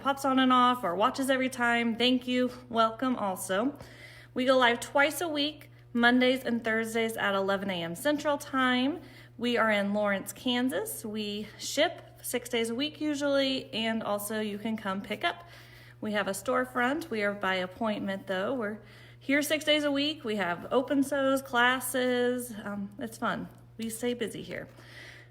pops on and off or watches every time, thank you, welcome also. We go live twice a week, Mondays and Thursdays at 11 a.m. Central Time. We are in Lawrence, Kansas. We ship 6 days a week usually, and also you can come pick up. We have a storefront. We are by appointment though. We're here 6 days a week. We have open sews, classes. It's fun. We stay busy here.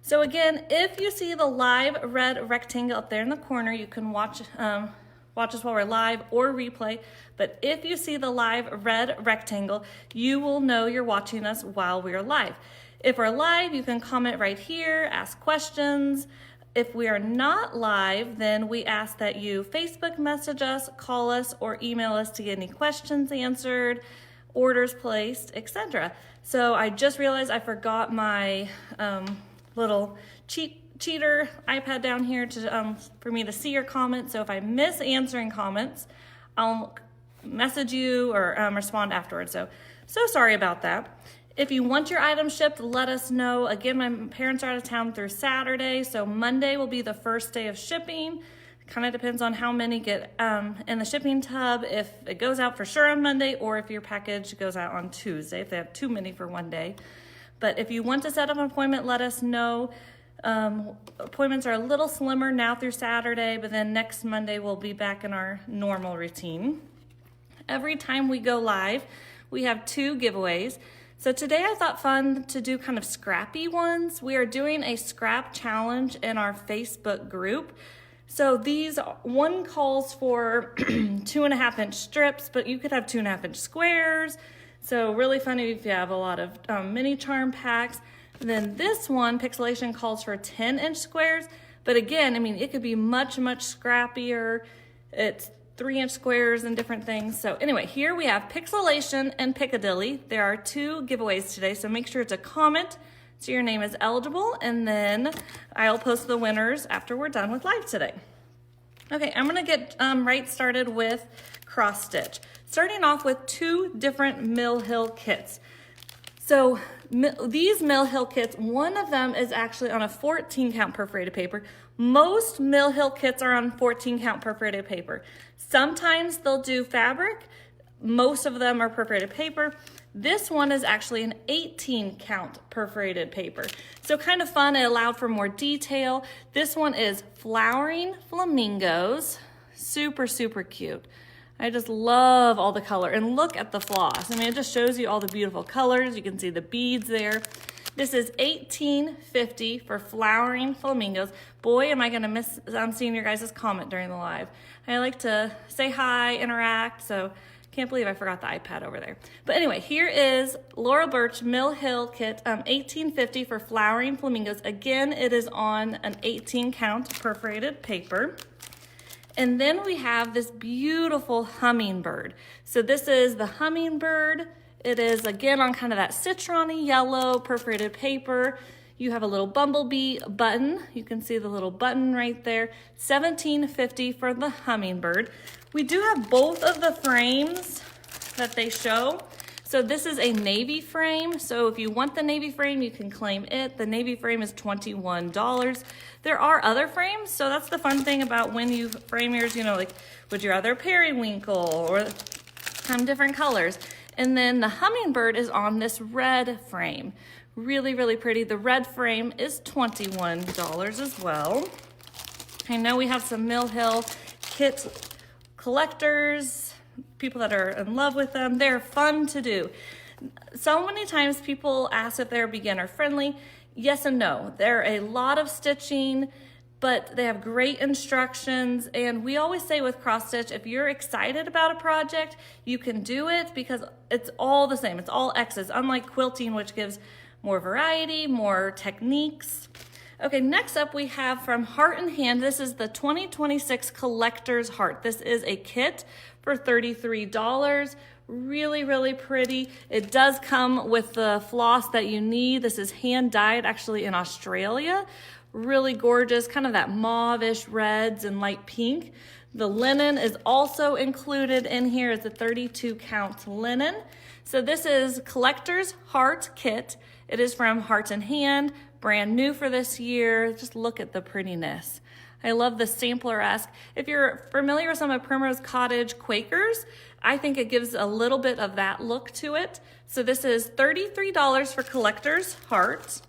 So again, if you see the live red rectangle up there in the corner, you can watch us while we're live or replay. But if you see the live red rectangle, you will know you're watching us while we're live. If we're live, you can comment right here, ask questions. If we are not live, then we ask that you Facebook message us, call us, or email us to get any questions answered, orders placed, etc. So I just realized I forgot my little cheater iPad down here for me to see your comments. So if I miss answering comments, I'll message you or respond afterwards. So sorry about that. If you want your items shipped, let us know. Again, my parents are out of town through Saturday, so Monday will be the first day of shipping. Kind of depends on how many get in the shipping tub, if it goes out for sure on Monday, or if your package goes out on Tuesday, if they have too many for one day. But if you want to set up an appointment, let us know. Appointments are a little slimmer now through Saturday, but then next Monday we'll be back in our normal routine. Every time we go live, we have 2 giveaways. So today I thought fun to do kind of scrappy ones. We are doing a scrap challenge in our Facebook group. So one calls for 2.5 inch strips, but you could have 2.5 inch squares. So really funny if you have a lot of mini charm packs. And then this one, Pixelation, calls for 10 inch squares. But again, I mean, it could be much, much scrappier. It's 3 inch squares and different things. So anyway, here we have Pixelation and Piccadilly. There are 2 giveaways today, so make sure to comment so your name is eligible, and then I'll post the winners after we're done with live today. Okay, I'm gonna get right started with cross stitch. Starting off with 2 different Mill Hill kits. So these Mill Hill kits, one of them is actually on a 14 count perforated paper. Most Mill Hill kits are on 14 count perforated paper. Sometimes they'll do fabric. Most of them are perforated paper. This one is actually an 18 count perforated paper. So kind of fun, it allowed for more detail. This one is flowering flamingos. Super, super cute. I just love all the color, and look at the floss. I mean, it just shows you all the beautiful colors. You can see the beads there. This is $18.50 for flowering flamingos. Boy, am I gonna miss seeing your guys' comment during the live. I like to say hi, interact, so can't believe I forgot the iPad over there. But anyway, here is Laura Birch Mill Hill kit, $18.50 for flowering flamingos. Again, it is on an 18 count perforated paper. And then we have this beautiful hummingbird. So this is the hummingbird. It is again on kind of that citron-y yellow perforated paper. You have a little bumblebee button. You can see the little button right there. $17.50 for the hummingbird. We do have both of the frames that they show. So this is a navy frame. So if you want the navy frame, you can claim it. The navy frame is $21. There are other frames. So that's the fun thing about when you frame yours, like would you rather periwinkle or different colors. And then the hummingbird is on this red frame. Really, really pretty. The red frame is $21 as well. I know we have some Mill Hill kit collectors, people that are in love with them. They're fun to do. So many times people ask if they're beginner friendly. Yes and no. They're a lot of stitching, but they have great instructions. And we always say with cross stitch, if you're excited about a project, you can do it because it's all the same. It's all X's, unlike quilting, which gives more variety, more techniques. Okay, next up we have from Heart and Hand. This is the 2026 Collector's Heart. This is a kit for $33. Really, really pretty. It does come with the floss that you need. This is hand dyed actually in Australia. Really gorgeous, kind of that mauve-ish reds and light pink. The linen is also included in here. It's a 32 count linen. So this is Collector's Heart Kit. It is from Heart and Hand, brand new for this year. Just look at the prettiness. I love the sampler-esque. If you're familiar with some of Primrose Cottage Quakers, I think it gives a little bit of that look to it. So this is $33 for Collector's Heart.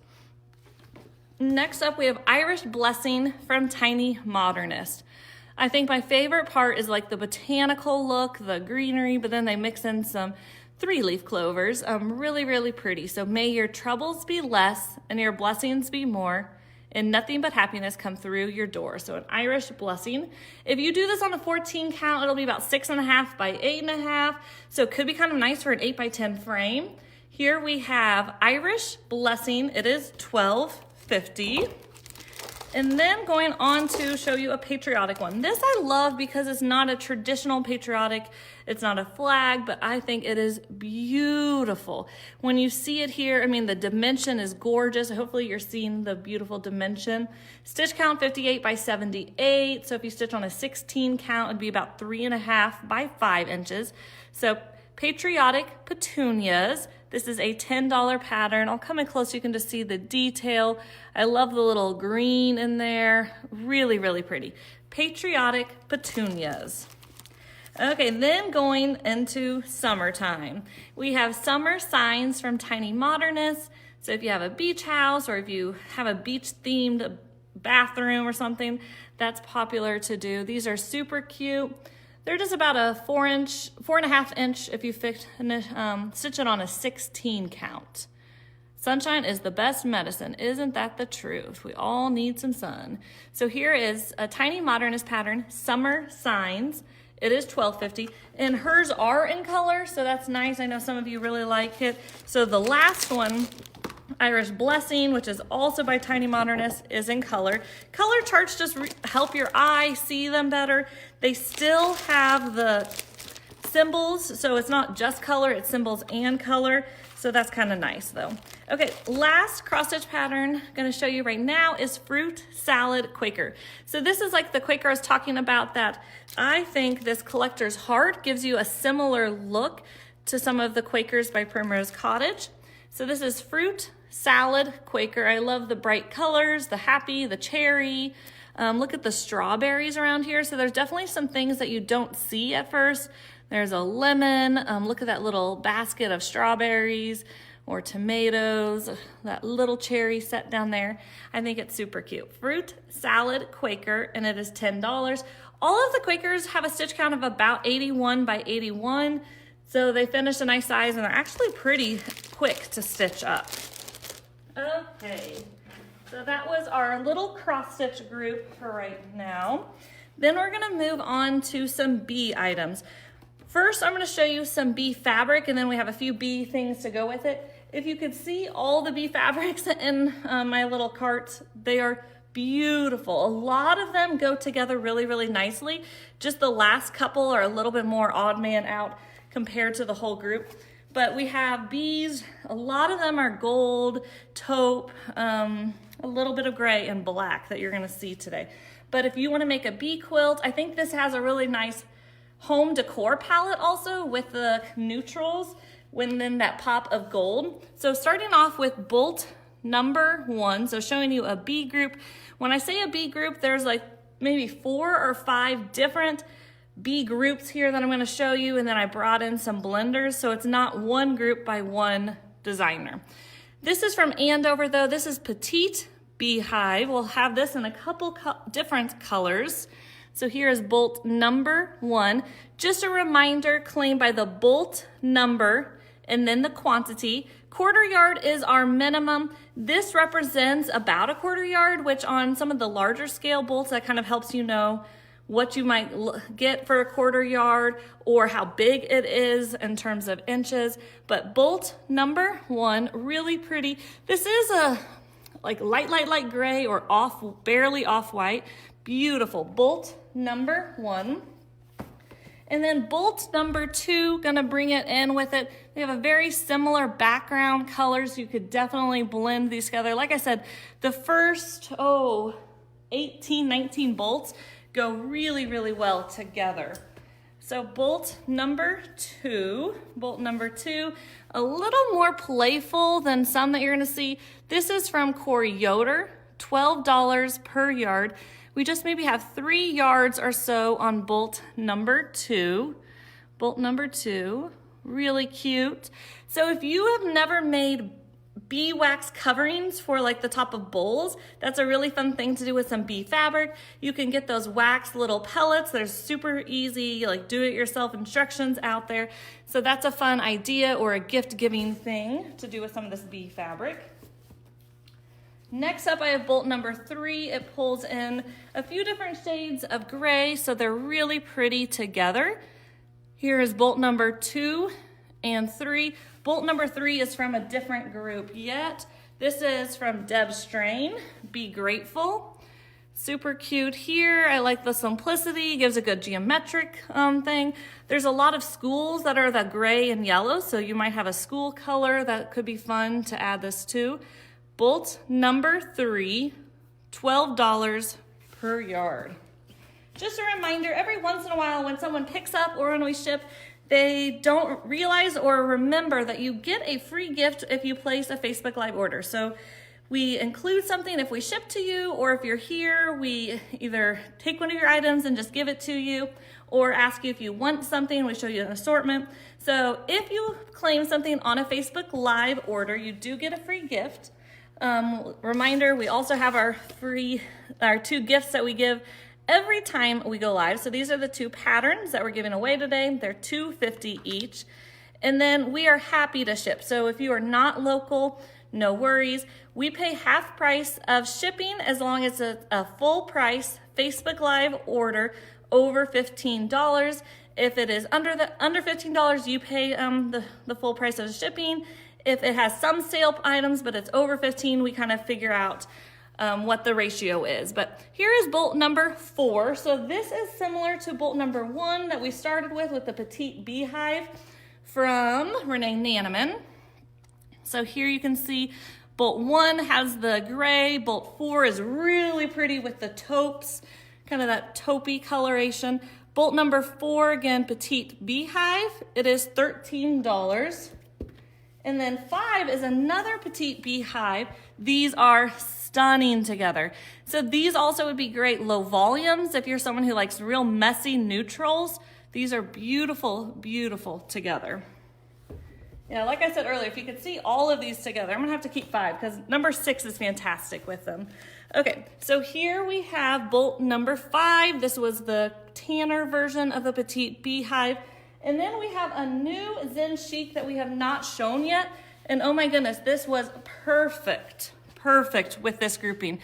Next up, we have Irish Blessing from Tiny Modernist. I think my favorite part is like the botanical look, the greenery, but then they mix in some 3-leaf clovers. Really, really pretty. So may your troubles be less and your blessings be more, and nothing but happiness come through your door. So an Irish Blessing. If you do this on a 14 count, it'll be about 6.5 by 8.5. So it could be kind of nice for an 8 by 10 frame. Here we have Irish Blessing. It is $12.50. And then going on to show you a patriotic one. This I love because it's not a traditional patriotic. It's not a flag, but I think it is beautiful. When you see it here, I mean, the dimension is gorgeous. Hopefully you're seeing the beautiful dimension. Stitch count 58 by 78. So if you stitch on a 16 count, it'd be about 3.5 by 5 inches. So patriotic petunias. This is a $10 pattern. I'll come in close so you can just see the detail. I love the little green in there. Really, really pretty. Patriotic petunias. Okay, then going into summertime. We have summer signs from Tiny Modernist. So if you have a beach house or if you have a beach themed bathroom or something, that's popular to do. These are super cute. They're just about a 4.5 inch if you stitch it on a 16 count. Sunshine is the best medicine. Isn't that the truth? We all need some sun. So here is a Tiny Modernist pattern, Summer Signs. It is $12.50, and hers are in color, so that's nice. I know some of you really like it. So the last one, Irish Blessing, which is also by Tiny Modernist, is in color. Color charts just help your eye see them better. They still have the symbols, so it's not just color, it's symbols and color. So that's kind of nice though. Okay, last cross stitch pattern I'm gonna show you right now is Fruit Salad Quaker. So this is like the Quaker I was talking about, that I think this Collector's Heart gives you a similar look to some of the Quakers by Primrose Cottage. So this is Fruit Salad Quaker. I love the bright colors, the happy, the cherry. Look at the strawberries around here. So there's definitely some things that you don't see at first. There's a lemon. Look at that little basket of strawberries or tomatoes, that little cherry set down there. I think it's super cute. Fruit Salad Quaker, and it is $10. All of the Quakers have a stitch count of about 81 by 81. So they finish a nice size, and they're actually pretty quick to stitch up. Okay, so that was our little cross stitch group for right now. Then we're gonna move on to some bee items. First, I'm gonna show you some bee fabric, and then we have a few bee things to go with it. If you could see all the bee fabrics in my little cart, they are beautiful. A lot of them go together really, really nicely. Just the last couple are a little bit more odd man out compared to the whole group. But we have bees, a lot of them are gold, taupe, a little bit of gray and black that you're gonna see today. But if you wanna make a bee quilt, I think this has a really nice home decor palette also with the neutrals, and then that pop of gold. So starting off with bolt number 1, so showing you a bee group. When I say a bee group, there's like maybe 4 or 5 different bee groups here that I'm going to show you, and then I brought in some blenders, so it's not one group by one designer. This is from Andover though. This is Petite Beehive. We'll have this in a couple different colors. So here is bolt number 1. Just a reminder, claimed by the bolt number and then the quantity. Quarter yard is our minimum. This represents about a quarter yard, which on some of the larger scale bolts, that kind of helps you know what you might get for a quarter yard or how big it is in terms of inches. But bolt number 1, really pretty. This is a like light gray or barely off-white. Beautiful. Bolt number 1. And then bolt number 2, gonna bring it in with it. They have a very similar background colors. You could definitely blend these together. Like I said, the first, 18, 19 bolts go really, really well together. So bolt number 2, a little more playful than some that you're gonna see. This is from Corey Yoder, $12 per yard. We just maybe have 3 yards or so on bolt number 2. Bolt number 2, really cute. So if you have never made beeswax coverings for like the top of bowls, that's a really fun thing to do with some bee fabric. You can get those wax little pellets. There's super easy like do-it-yourself instructions out there. So that's a fun idea or a gift-giving thing to do with some of this bee fabric. Next up, I have bolt number 3. It pulls in a few different shades of gray, so they're really pretty together. Here is bolt number 2 and 3. Bolt number 3 is from a different group yet. This is from Deb Strain, Be Grateful. Super cute here. I like the simplicity, gives a good geometric thing. There's a lot of schools that are the gray and yellow, so you might have a school color that could be fun to add this to. Bolt number 3, $12 per yard. Just a reminder, every once in a while when someone picks up or when we ship, they don't realize or remember that you get a free gift if you place a Facebook Live order. So we include something if we ship to you, or if you're here, we either take one of your items and just give it to you, or ask you if you want something, we show you an assortment. So if you claim something on a Facebook Live order, you do get a free gift. Reminder, we also have our 2 gifts that we give every time we go live. So these are the 2 patterns that we're giving away today. They're $2.50 each. And then we are happy to ship. So if you are not local, no worries. We pay half price of shipping as long as it's a full price Facebook Live order over $15. If it is under $15, you pay the full price of shipping. If it has some sale items, but it's over 15, we kind of figure out what the ratio is. But here is bolt number 4. So this is similar to bolt number 1 that we started with the Petite Beehive from Renee Nanneman. So here you can see bolt 1 has the gray, bolt 4 is really pretty with the taupes, kind of that taupey coloration. Bolt number 4, again, Petite Beehive, it is $13. And then 5 is another Petite Beehive. These are stunning together. So these also would be great low volumes if you're someone who likes real messy neutrals. These are beautiful, beautiful together. Yeah, like I said earlier, if you could see all of these together, I'm gonna have to keep 5 because number 6 is fantastic with them. Okay, so here we have bolt number 5. This was the tanner version of the Petite Beehive. And then we have a new Zen Chic that we have not shown yet. And oh my goodness, this was perfect with this grouping.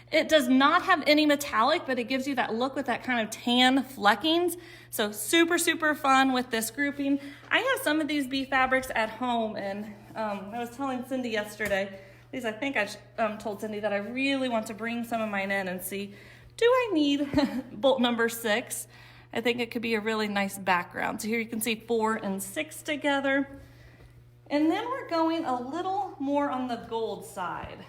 It does not have any metallic, but it gives you that look with that kind of tan fleckings. So super, super fun with this grouping. I have some of these bee fabrics at home, and I was telling Cindy yesterday, at least I think I told Cindy that I really want to bring some of mine in and see, do I need bolt number 6? I think it could be a really nice background. So here you can see 4 and 6 together. And then we're going a little more on the gold side.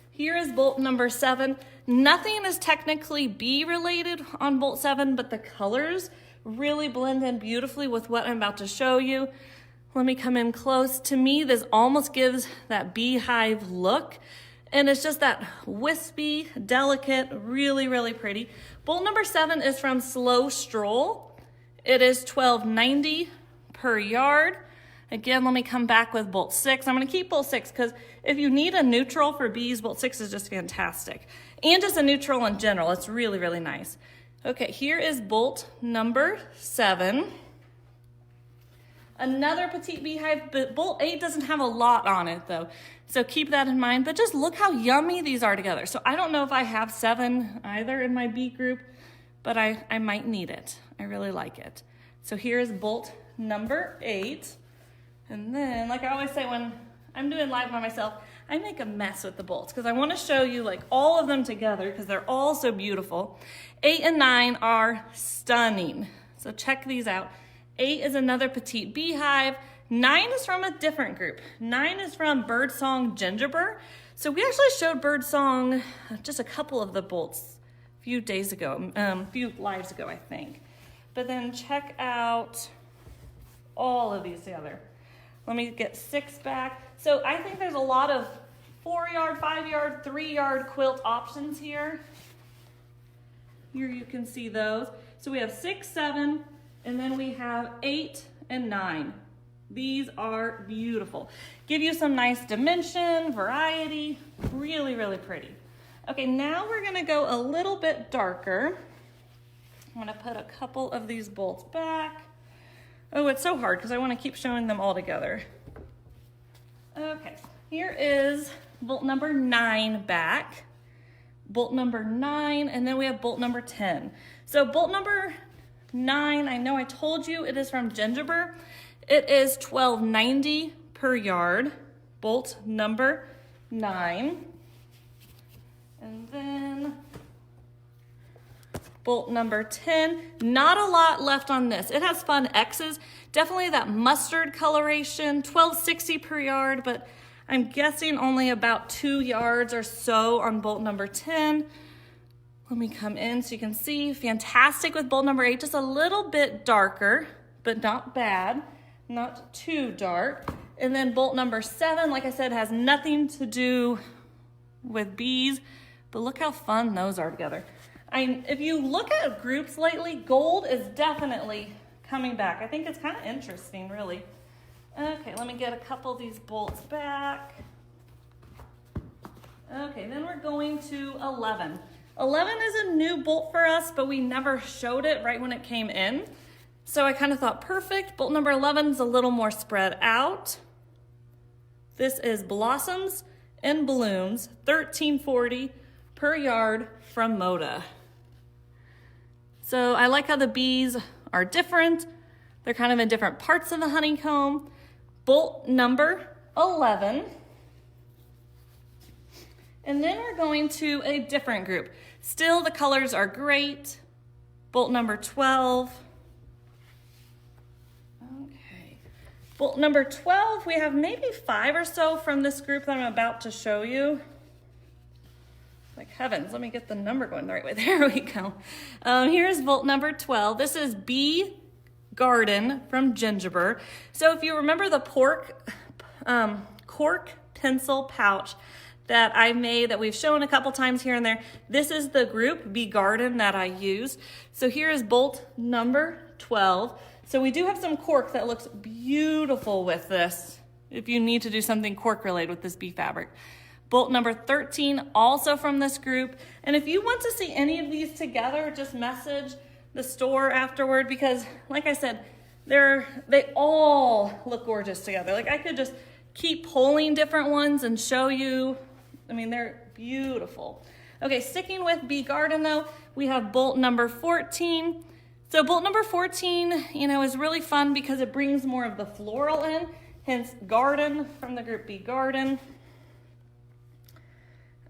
Here is bolt number 7. Nothing is technically bee related on bolt 7, but the colors really blend in beautifully with what I'm about to show you. Let me come in close. To me, this almost gives that beehive look. And it's just that wispy, delicate, really, really pretty. Bolt number 7 is from Slow Stroll. It is $12.90 per yard. Again, let me come back with bolt 6. I'm gonna keep bolt 6 because if you need a neutral for bees, bolt 6 is just fantastic. And just a neutral in general, it's really, really nice. Okay, here is bolt number 7. Another Petite Beehive, but bolt 8 doesn't have a lot on it though. So keep that in mind, but just look how yummy these are together. So I don't know if I have 7 either in my bee group, but I might need it. I really like it. So here is bolt number 8. And then, like I always say when I'm doing live by myself, I make a mess with the bolts because I want to show you like all of them together because they're all so beautiful. 8 and 9 are stunning. So check these out. 8 is another Petite Beehive. 9 is from a different group. 9 is from Birdsong Gingerbread. So we actually showed Birdsong just a couple of the bolts a few days ago, a few lives ago, I think. But then check out all of these together. Let me get 6 back. So I think there's a lot of 4-yard, 5-yard, 3-yard quilt options here. Here you can see those. So we have 6, 7, and then we have 8 and 9. These are beautiful. Give you some nice dimension, variety, really, really pretty. Okay, now we're gonna go a little bit darker. I'm gonna put a couple of these bolts back. Oh, it's so hard because I wanna keep showing them all together. Okay, here is bolt number 9 back, bolt number 9, and then we have bolt number 10. So bolt number 9, I know I told you it is from Gingerbread. It is $12.90 per yard, bolt number 9. And then bolt number 10, not a lot left on this. It has fun X's, definitely that mustard coloration, $12.60 per yard, but I'm guessing only about 2 yards or so on bolt number 10. Let me come in so you can see, fantastic with bolt number 8, just a little bit darker, but not bad. Not too dark. And then bolt number 7, like I said, has nothing to do with bees, but look how fun those are together. If you look at groups lately, gold is definitely coming back. I think it's kind of interesting, really. Okay, let me get a couple of these bolts back. Okay, then we're going to 11. 11 is a new bolt for us, but we never showed it right when it came in. So I kind of thought, perfect. Bolt number 11 is a little more spread out. This is Blossoms and Blooms, $13.40 per yard from Moda. So I like how the bees are different. They're kind of in different parts of the honeycomb. Bolt number 11. And then we're going to a different group. Still, the colors are great. Bolt number 12. Bolt number 12, we have maybe 5 or so from this group that I'm about to show you. Like heavens, let me get the number going the right way. There we go. Here's bolt number 12. This is Bee Garden from Gingerbread. So if you remember the cork pencil pouch that I made that we've shown a couple times here and there, this is the group Bee Garden that I use. So here is bolt number 12. So we do have some cork that looks beautiful with this, if you need to do something cork related with this bee fabric. Bolt number 13, also from this group. And if you want to see any of these together, just message the store afterward, because like I said, they all look gorgeous together. Like I could just keep pulling different ones and show you. I mean, they're beautiful. Okay, sticking with Bee Garden though, we have bolt number 14. So bolt number 14, is really fun because it brings more of the floral in, hence garden from the group Bee Garden.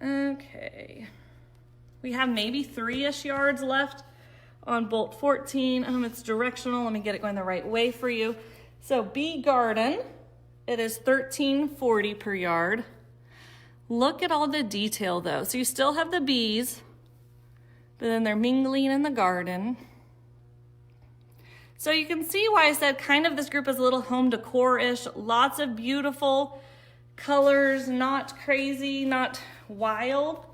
Okay, we have maybe 3-ish yards left on bolt 14. It's directional. Let me get it going the right way for you. So Bee Garden, it is $13.40 per yard. Look at all the detail though. So you still have the bees, but then they're mingling in the garden. So you can see why I said kind of this group is a little home decor-ish. Lots of beautiful colors, not crazy, not wild.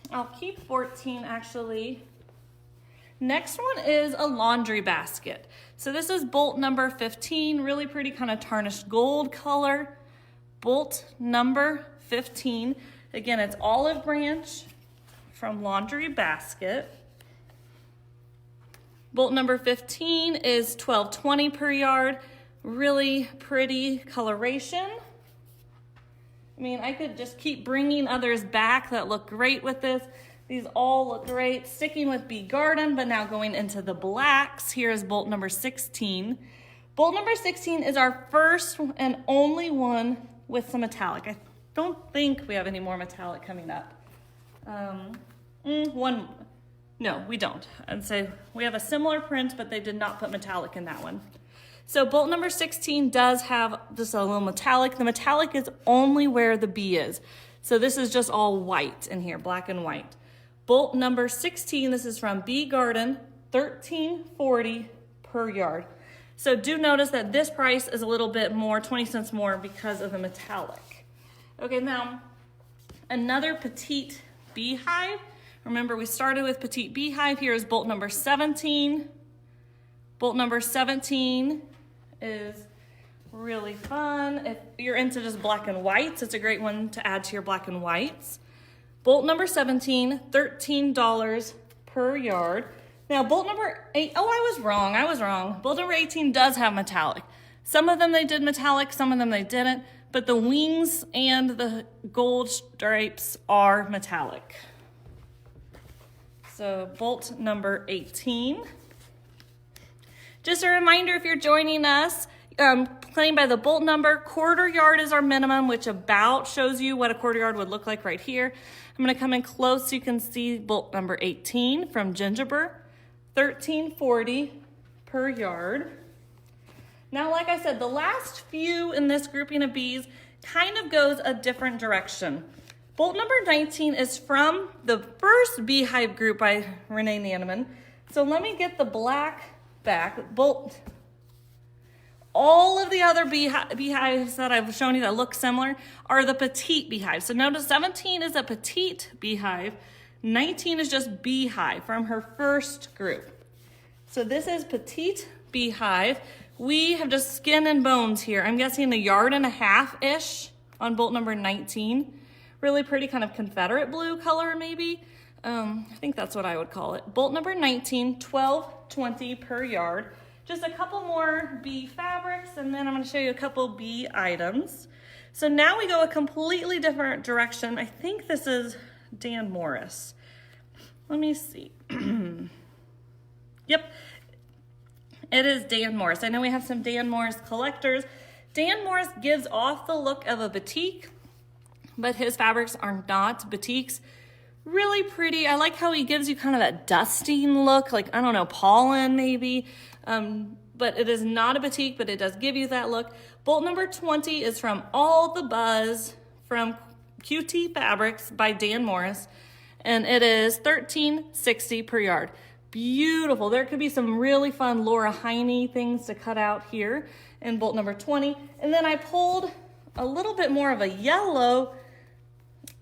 I'll keep 14 actually. Next one is a laundry basket. So this is bolt number 15, really pretty kind of tarnished gold color. Bolt number 15. Again, it's olive branch from Laundry Basket. Bolt number 15 is $12.20 per yard. Really pretty coloration. I mean, I could just keep bringing others back that look great with this. These all look great. Sticking with Bee Garden, but now going into the blacks. Here is bolt number 16. Bolt number 16 is our first and only one with some metallic. I don't think we have any more metallic coming up. No, we don't. And so we have a similar print, but they did not put metallic in that one. So bolt number 16 does have just a little metallic. The metallic is only where the bee is. So this is just all white in here, black and white. Bolt number 16, this is from Bee Garden, $13.40 per yard. So do notice that this price is a little bit more, 20 cents more because of the metallic. Okay, now another petite beehive Remember, we started with petite beehive. Here is bolt number 17. Bolt number 17 is really fun. If you're into just black and whites, it's a great one to add to your black and whites. Bolt number 17, $13 per yard. Now bolt number 8, oh, I was wrong. Bolt number 18 does have metallic. Some of them they did metallic, some of them they didn't, but the wings and the gold stripes are metallic. So bolt number 18. Just a reminder, if you're joining us, playing by the bolt number, quarter yard is our minimum, which about shows you what a quarter yard would look like right here. I'm gonna come in close so you can see bolt number 18 from Gingerbread, $13.40 per yard. Now, like I said, the last few in this grouping of bees kind of goes a different direction. Bolt number 19 is from the first beehive group by Renee Naneman. So let me get the black back. All of the other beehives that I've shown you that look similar are the petite beehives. So notice 17 is a petite beehive. 19 is just beehive from her first group. So this is petite beehive. We have just skin and bones here. I'm guessing 1.5 yards-ish on bolt number 19. Really pretty kind of Confederate blue color maybe. I think that's what I would call it. Bolt number 19, $12.20 per yard. Just a couple more bee fabrics, and then I'm going to show you a couple bee items. So now we go a completely different direction. I think this is Dan Morris. Let me see. Yep, it is Dan Morris. I know we have some Dan Morris collectors. Dan Morris gives off the look of a batik, but his fabrics are not batiks. Really pretty. I like how he gives you kind of that dusting look, like, I don't know, pollen maybe. But it is not a batik, but it does give you that look. Bolt number 20 is from All the Buzz from QT Fabrics by Dan Morris, and it is $13.60 per yard. Beautiful. There could be some really fun Laura Heine things to cut out here in bolt number 20. And then I pulled a little bit more of a yellow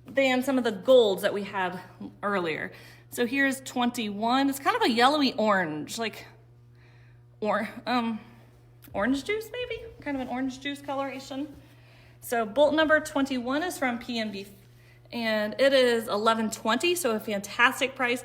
than some of the golds that we had earlier. So here's 21. It's kind of a yellowy orange, like orange juice maybe? Kind of an orange juice coloration. So bolt number 21 is from P&B, and it is $11.20, so a fantastic price.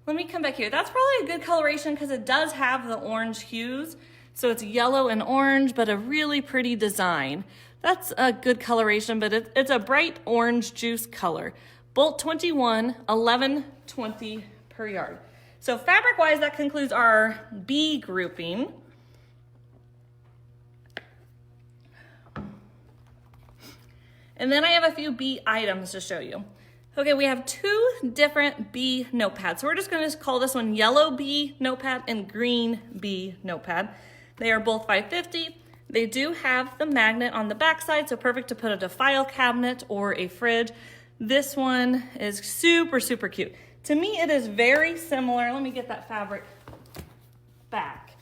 Let me come back here. That's probably a good coloration because it does have the orange hues. So it's yellow and orange, but a really pretty design. That's a good coloration, but it's a bright orange juice color. Bolt 21, $11.20 per yard. So fabric-wise, that concludes our bee grouping. And then I have a few bee items to show you. Okay, we have 2 different bee notepads. So we're just gonna call this one yellow bee notepad and green bee notepad. They are both $5.50. They do have the magnet on the backside, so perfect to put in a file cabinet or a fridge. This one is super, super cute. To me, it is very similar. Let me get that fabric back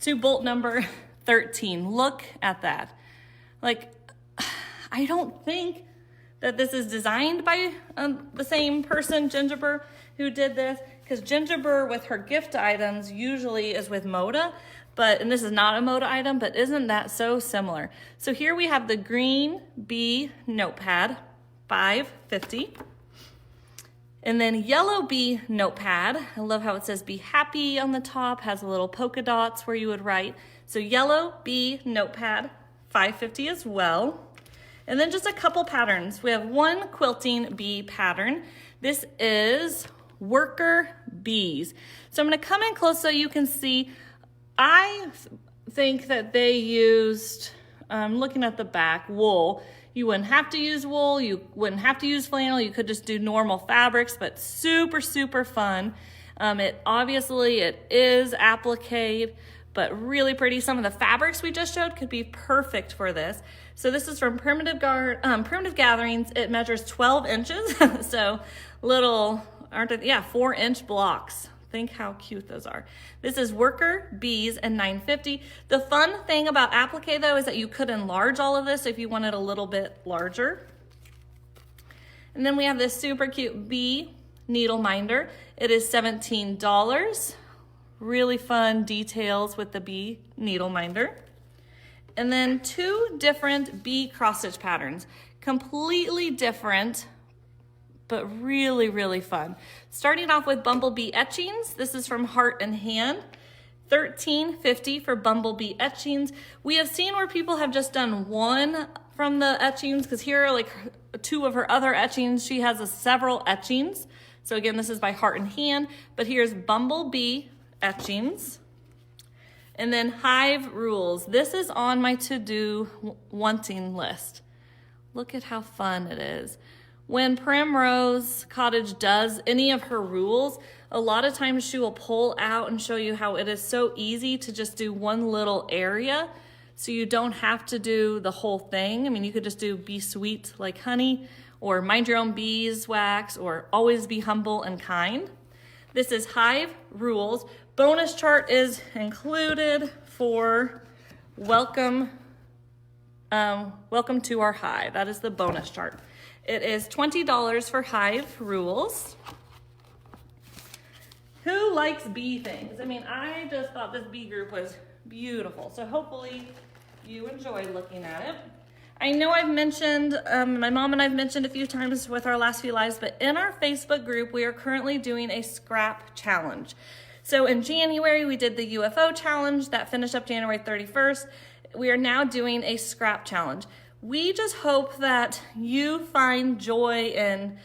to bolt number 13. Look at that. Like, I don't think that this is designed by the same person, Gingerbread, who did this, because Gingerbread with her gift items usually is with Moda, and this is not a Moda item, but isn't that so similar? So here we have the green bee notepad, $5.50. And then yellow bee notepad. I love how it says be happy on the top, has a little polka dots where you would write. So yellow bee notepad, $5.50 as well. And then just a couple patterns. We have one quilting bee pattern. This is worker bees. So I'm gonna come in close so you can see. I think that they used, looking at the back, wool. You wouldn't have to use wool, you wouldn't have to use flannel, you could just do normal fabrics, but super, super fun. It is applique, but really pretty. Some of the fabrics we just showed could be perfect for this. So this is from Primitive Gatherings. It measures 12 inches, so little, 4-inch blocks. Think how cute those are. This is Worker Bees and $9.50. The fun thing about applique though is that you could enlarge all of this if you wanted a little bit larger. And then we have this super cute bee needle minder. It is $17. Really fun details with the bee needle minder. And then 2 different bee cross stitch patterns, completely different, but really, really fun. Starting off with bumblebee etchings. This is from Heart and Hand. $13.50 for bumblebee etchings. We have seen where people have just done one from the etchings, because here are like 2 of her other etchings. She has several etchings. So again, this is by Heart and Hand, but here's bumblebee etchings. And then hive rules. This is on my to-do wanting list. Look at how fun it is. When Primrose Cottage does any of her rules, a lot of times she will pull out and show you how it is so easy to just do one little area, so you don't have to do the whole thing. I mean, you could just do be sweet like honey, or mind your own beeswax, or always be humble and kind. This is hive rules. Bonus chart is included for welcome to our hive. That is the bonus chart. It is $20 for hive rules. Who likes bee things? I mean, I just thought this bee group was beautiful. So hopefully you enjoy looking at it. I know I've mentioned, my mom and I've mentioned a few times with our last few lives, but in our Facebook group, we are currently doing a scrap challenge. So in January, we did the UFO challenge that finished up January 31st. We are now doing a scrap challenge. We just hope that you find joy in,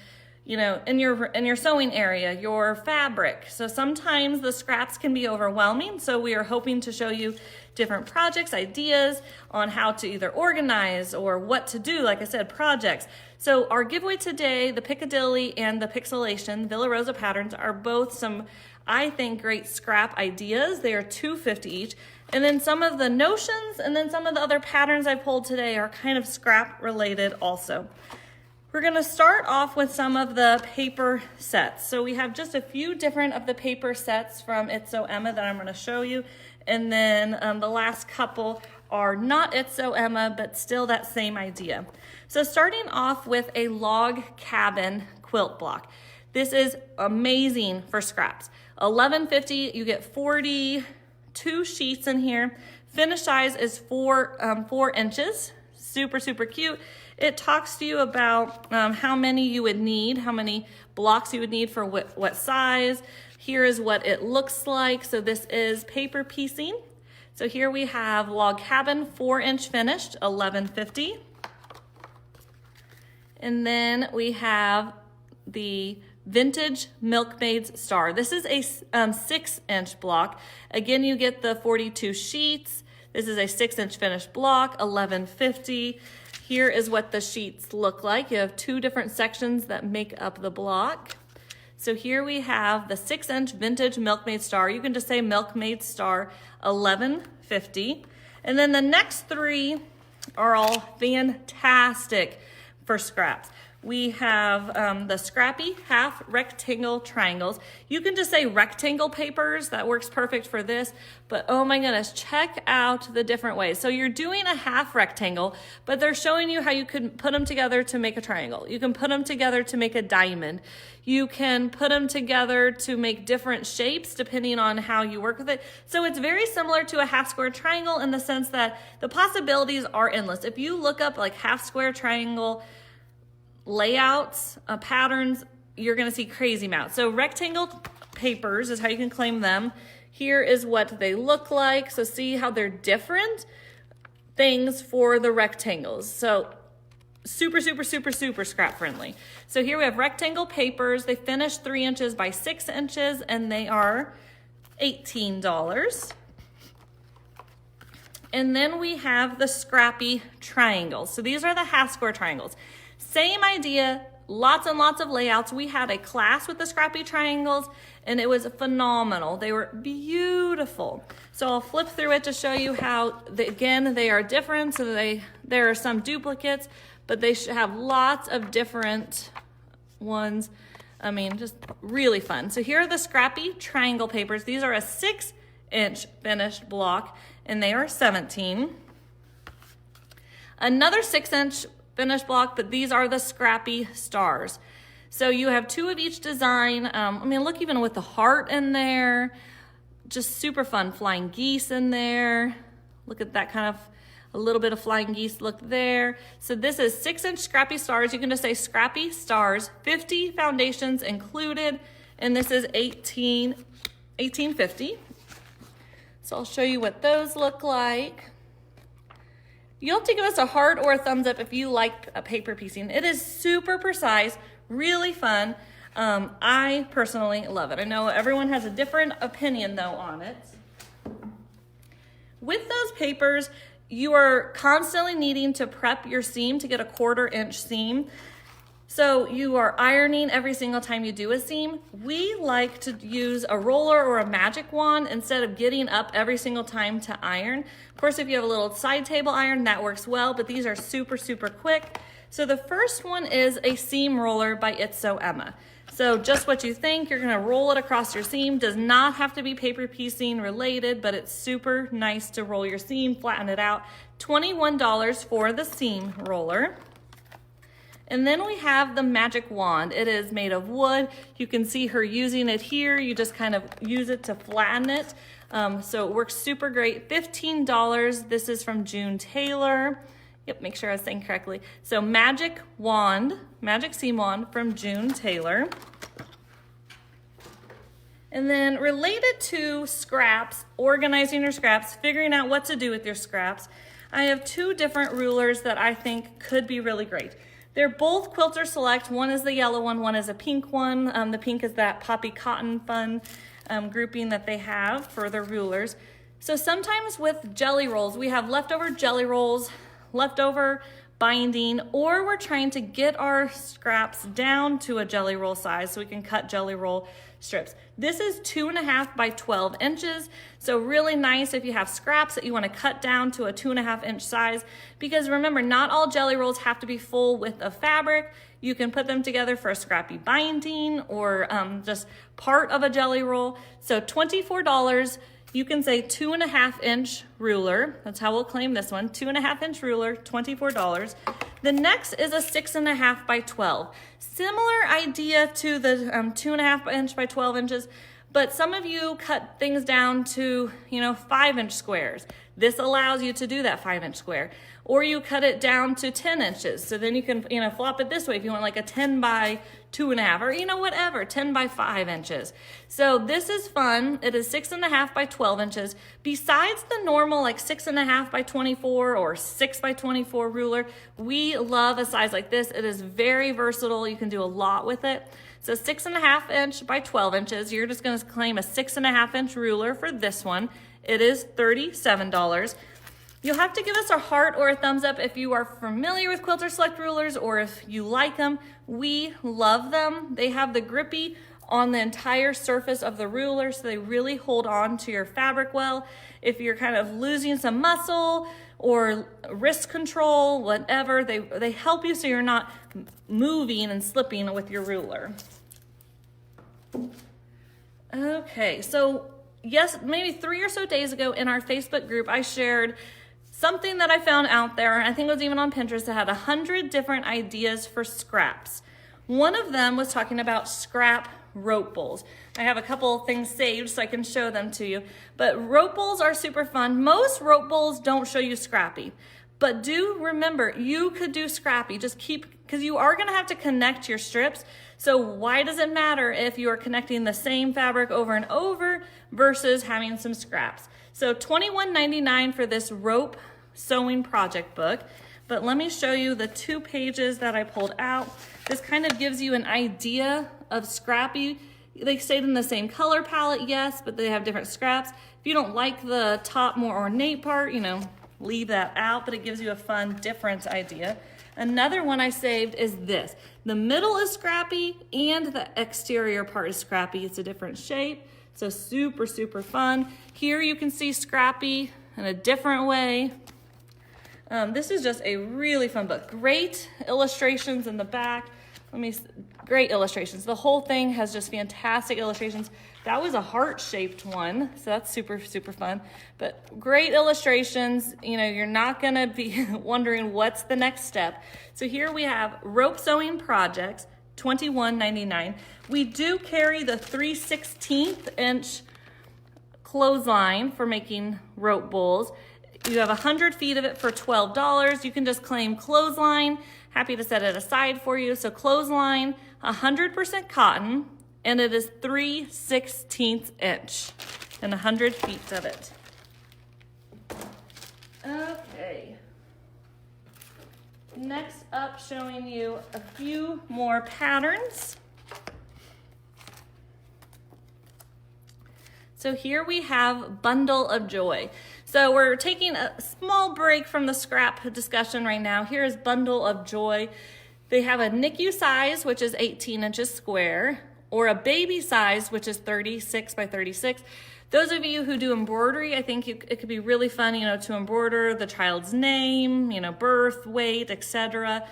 in your sewing area, your fabric. So sometimes the scraps can be overwhelming. So we are hoping to show you different projects, ideas on how to either organize or what to do. Like I said, projects. So our giveaway today, the Piccadilly and the Pixelation Villa Rosa patterns, are both some, I think, great scrap ideas. They are $2.50 each. And then some of the notions and then some of the other patterns I pulled today are kind of scrap related also. We're gonna start off with some of the paper sets. So we have just a few different of the paper sets from It's So Emma that I'm gonna show you. And then the last couple are not It's So Emma, but still that same idea. So starting off with a log cabin quilt block. This is amazing for scraps. $11.50, you get 42 sheets in here. Finished size is 4 inches. Super, super cute. It talks to you about how many you would need, how many blocks you would need for what size. Here is what it looks like. So this is paper piecing. So here we have log cabin, 4-inch finished, $11.50. And then we have the Vintage Milkmaid's Star. This is a 6-inch block. Again, you get the 42 sheets. This is a 6-inch finished block, $11.50. Here is what the sheets look like. You have 2 different sections that make up the block. So here we have the 6-inch Vintage Milkmaid Star. You can just say Milkmaid Star, $11.50. And then the next 3 are all fantastic for scraps. We have the scrappy half rectangle triangles. You can just say rectangle papers. That works perfect for this. But oh my goodness, check out the different ways. So you're doing a half rectangle, but they're showing you how you can put them together to make a triangle. You can put them together to make a diamond. You can put them together to make different shapes depending on how you work with it. So it's very similar to a half square triangle in the sense that the possibilities are endless. If you look up like half square triangle layouts, patterns, you're gonna see crazy amounts. So rectangle papers is how you can claim them. Here is what they look like. So see how they're different things for the rectangles. So super, super, super, super scrap friendly. So here we have rectangle papers. They finish 3 inches by 6 inches and they are $18. And then we have the scrappy triangles. So these are the half square triangles. Same idea, lots and lots of layouts. We had a class with the scrappy triangles and it was phenomenal. They were beautiful. So I'll flip through it to show you how, again, they are different. So there are some duplicates, but they should have lots of different ones. I mean, just really fun. So here are the scrappy triangle papers. These are a 6-inch finished block and they are $17. Another 6-inch finished block, but these are the scrappy stars. So you have 2 of each design. I mean, look, even with the heart in there, just super fun. Flying geese in there. Look at that kind of, a little bit of flying geese look there. So this is 6-inch Scrappy Stars. You can just say Scrappy Stars, 50 foundations included, and this is $18.50. So I'll show you what those look like. You'll have to give us a heart or a thumbs up if you like a paper piecing. It is super precise, really fun. I personally love it. I know everyone has a different opinion though on it. With those papers, you are constantly needing to prep your seam to get a 1/4 inch seam. So you are ironing every single time you do a seam. We like to use a roller or a magic wand instead of getting up every single time to iron. Of course, if you have a little side table iron, that works well, but these are super, super quick. So the first one is a seam roller by It's So Emma. So just what you think, you're gonna roll it across your seam. Does not have to be paper piecing related, but it's super nice to roll your seam, flatten it out. $21 for the seam roller. And then we have the magic wand. It is made of wood. You can see her using it here. You just kind of use it to flatten it. So it works super great. $15. This is from June Taylor. Yep, make sure I was saying correctly. So magic wand, magic seam wand from June Taylor. And then related to scraps, organizing your scraps, figuring out what to do with your scraps, I have 2 different rulers that I think could be really great. They're both Quilter Select. One is the yellow one is a pink one. The pink is that poppy cotton fun grouping that they have for the rulers. So sometimes with jelly rolls, we have leftover jelly rolls, leftover binding, or we're trying to get our scraps down to a jelly roll size so we can cut jelly roll strips. This is 2.5 by 12 inches. So really nice if you have scraps that you want to cut down to a 2.5 inch size, because remember, not all jelly rolls have to be full width of fabric. You can put them together for a scrappy binding or just part of a jelly roll. So $24. You can say 2.5 inch ruler. That's how we'll claim this one. 2.5 inch ruler, $24. The next is a 6.5 by 12. Similar idea to the 2.5 inch by 12 inches, but some of you cut things down to, 5 inch squares. This allows you to do that 5 inch square. Or you cut it down to 10 inches. So then you can, flop it this way if you want like a 10 by 2.5 or, whatever, 10 by 5 inches. So this is fun. It is 6.5 by 12 inches. Besides the normal like 6.5 by 24 or 6 by 24 ruler, we love a size like this. It is very versatile. You can do a lot with it. So 6.5 inch by 12 inches. You're just gonna claim a 6.5 inch ruler for this one. It is $37. You'll have to give us a heart or a thumbs up if you are familiar with Quilter Select rulers or if you like them. We love them. They have the grippy on the entire surface of the ruler, so they really hold on to your fabric well. If you're kind of losing some muscle or wrist control, whatever, they help you so you're not moving and slipping with your ruler. Okay, so yes, maybe 3 or so days ago in our Facebook group, I shared something that I found out there. I think it was even on Pinterest that had 100 different ideas for scraps. One of them was talking about scrap rope bowls. I have a couple things saved so I can show them to you. But rope bowls are super fun. Most rope bowls don't show you scrappy. But do remember, you could do scrappy. Just because you are going to have to connect your strips. So why does it matter if you are connecting the same fabric over and over versus having some scraps? So $21.99 for this rope sewing project book. But let me show you the 2 pages that I pulled out. This kind of gives you an idea of scrappy. They stayed in the same color palette, yes, but they have different scraps. If you don't like the top more ornate part, leave that out, but it gives you a fun, different idea. Another one I saved is this. The middle is scrappy and the exterior part is scrappy. It's a different shape, so super, super fun. Here you can see scrappy in a different way. This is just a really fun book. Great illustrations in the back. Great illustrations. The whole thing has just fantastic illustrations. That was a heart-shaped one, so that's super, super fun. But great illustrations. You're not gonna be wondering what's the next step. So here we have rope sewing projects, $21.99. We do carry the 3/16 inch clothesline for making rope bowls. You have 100 feet of it for $12. You can just claim clothesline. Happy to set it aside for you. So clothesline, 100% cotton, and it is 3/16 inch and 100 feet of it. Okay. Next up, showing you a few more patterns. So here we have Bundle of Joy. So we're taking a small break from the scrap discussion right now. Here is Bundle of Joy. They have a NICU size, which is 18 inches square, or a baby size, which is 36 by 36. Those of you who do embroidery, I think it could be really fun, to embroider the child's name, birth, weight, etc.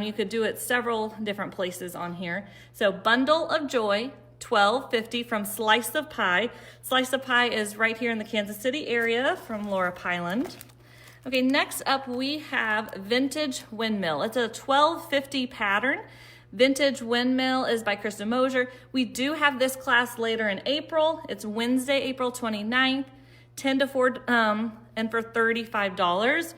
You could do it several different places on here. So Bundle of Joy, $12.50 from Slice of Pie. Slice of Pie is right here in the Kansas City area from Laura Pyland. Okay, next up we have Vintage Windmill. It's a $12.50 pattern. Vintage Windmill is by Krista Mosier. We do have this class later in April. It's Wednesday, April 29th, 10 to 4, and for $35.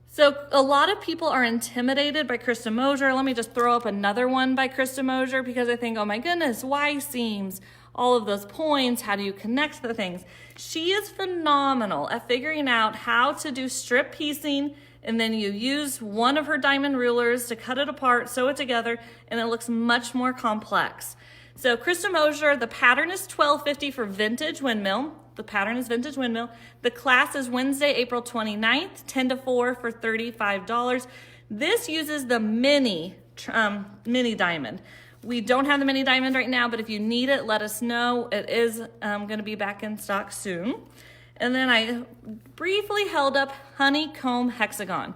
So a lot of people are intimidated by Krista Mosier. Let me just throw up another one by Krista Mosier because I think, oh my goodness, Y seams, all of those points, how do you connect the things? She is phenomenal at figuring out how to do strip piecing, and then you use one of her diamond rulers to cut it apart, sew it together, and it looks much more complex. So Krista Mosier, the pattern is $12.50 for Vintage Windmill. The pattern is Vintage Windmill. The class is Wednesday, April 29th, 10 to 4 for $35. This uses the mini diamond. We don't have the mini diamond right now, but if you need it, let us know. It is going to be back in stock soon. And then I briefly held up Honeycomb Hexagon.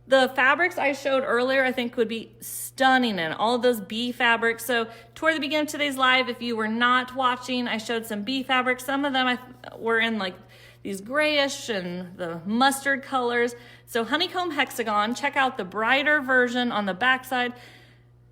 The fabrics I showed earlier I think would be stunning in all of those bee fabrics. So toward the beginning of today's live, if you were not watching, I showed some bee fabrics. Some of them were in like these grayish and the mustard colors. So Honeycomb Hexagon, check out the brighter version on the backside.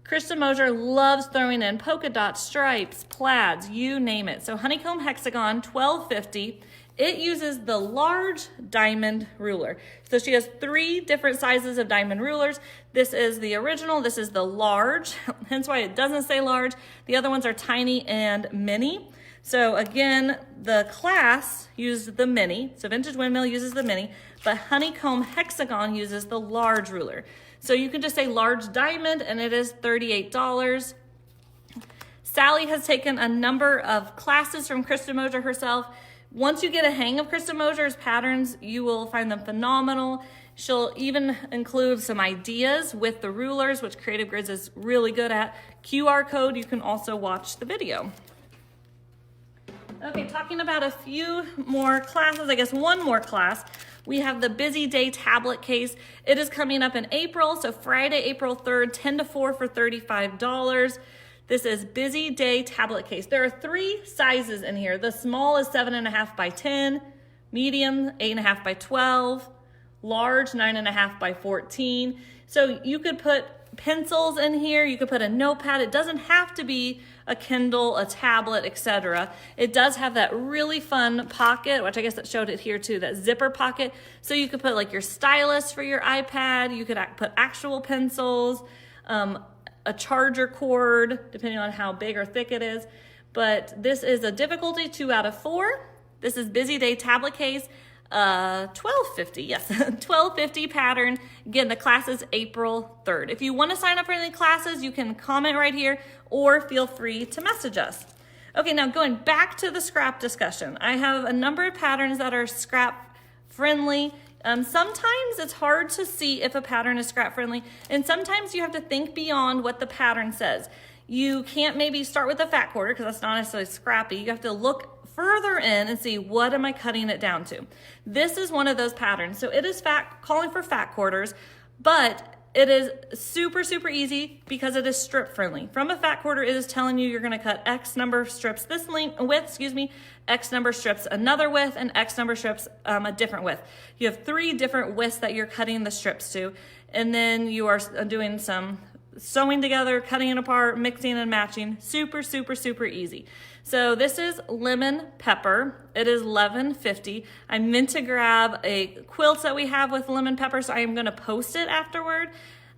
Krista Mosier loves throwing in polka dots, stripes, plaids, you name it. So Honeycomb Hexagon, $12.50. It uses the large diamond ruler. So she has 3 different sizes of diamond rulers. This is the original, this is the large, hence why it doesn't say large. The other ones are tiny and mini. So again, the class used the mini, so Vintage Windmill uses the mini, but Honeycomb Hexagon uses the large ruler. So you can just say large diamond and it is $38. Sally has taken a number of classes from Krista Mosier herself. Once you get a hang of Krista Mosier's patterns, you will find them phenomenal. She'll even include some ideas with the rulers, which Creative Grids is really good at. QR code, you can also watch the video. Okay, talking about a few more classes, I guess one more class. We have the Busy Day tablet case. It is coming up in April, so Friday, April 3rd, 10 to 4 for $35. This is Busy Day tablet case. There are 3 sizes in here. The small is 7.5 by 10, medium 8.5 by 12, large 9.5 by 14. So you could put pencils in here, you could put a notepad. It doesn't have to be a Kindle, a tablet, etc. It does have that really fun pocket, which I guess it showed it here too, that zipper pocket. So you could put like your stylus for your iPad, you could put actual pencils, a charger cord, depending on how big or thick it is. But this is a difficulty 2 out of 4. This is Busy Day tablet case, $12.50, yes, $12.50 pattern. Again, the class is April 3rd. If you want to sign up for any classes, you can comment right here or feel free to message us. Okay, now going back to the scrap discussion, I have a number of patterns that are scrap friendly. Sometimes it's hard to see if a pattern is scrap friendly, and sometimes you have to think beyond what the pattern says. You can't maybe start with a fat quarter because that's not necessarily scrappy. You have to look further in and see what am I cutting it down to. This is one of those patterns. So it is calling for fat quarters, but it is super, super easy because it is strip friendly. From a fat quarter, it is telling you you're gonna cut X number of strips this width, X number of strips another width, and X number of strips a different width. You have 3 different widths that you're cutting the strips to, and then you are doing some sewing together, cutting it apart, mixing and matching. Super, super, super easy. So this is lemon pepper. It is $11.50. I meant to grab a quilt that we have with lemon pepper, so I am gonna post it afterward.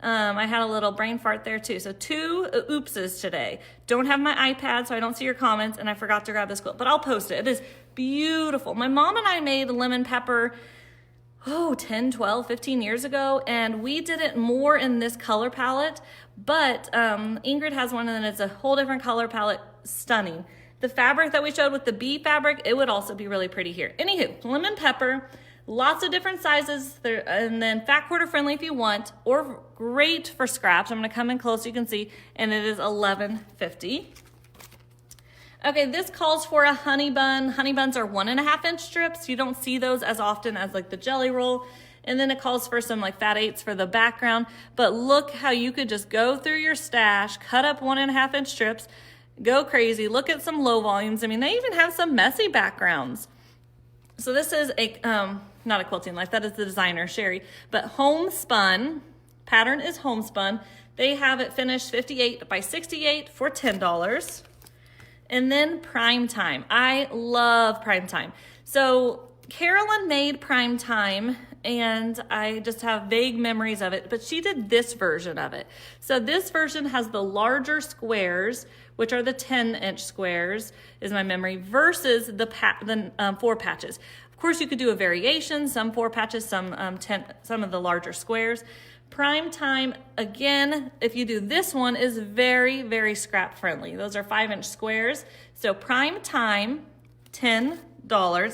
I had a little brain fart there too. So 2 oopses today. Don't have my iPad, so I don't see your comments, and I forgot to grab this quilt, but I'll post it. It is beautiful. My mom and I made lemon pepper 10, 12, 15 years ago, and we did it more in this color palette, but Ingrid has one and it's a whole different color palette. Stunning. The fabric that we showed with the bee fabric, it would also be really pretty here. Anywho, lemon pepper, lots of different sizes, and then fat quarter friendly if you want, or great for scraps. I'm gonna come in close so you can see, and it is $11.50. Okay, this calls for a honey bun. Honey buns are 1.5 inch strips. You don't see those as often as like the jelly roll. And then it calls for some like fat 8s for the background. But look how you could just go through your stash, cut up 1.5 inch strips, go crazy, look at some low volumes. I mean, they even have some messy backgrounds. So this is a, not a Quilting Life, that is the designer, Sherry, but homespun, pattern is homespun. They have it finished 58 by 68 for $10. And then Prime Time. I love Prime Time. So Carolyn made Prime Time, and I just have vague memories of it, but she did this version of it. So this version has the larger squares, which are the 10-inch squares, is my memory, versus the 4 patches. Of course, you could do a variation, some 4 patches, some of the larger squares. Prime Time, again, if you do this one, is very, very scrap friendly. Those are 5-inch squares. So Prime Time, $10.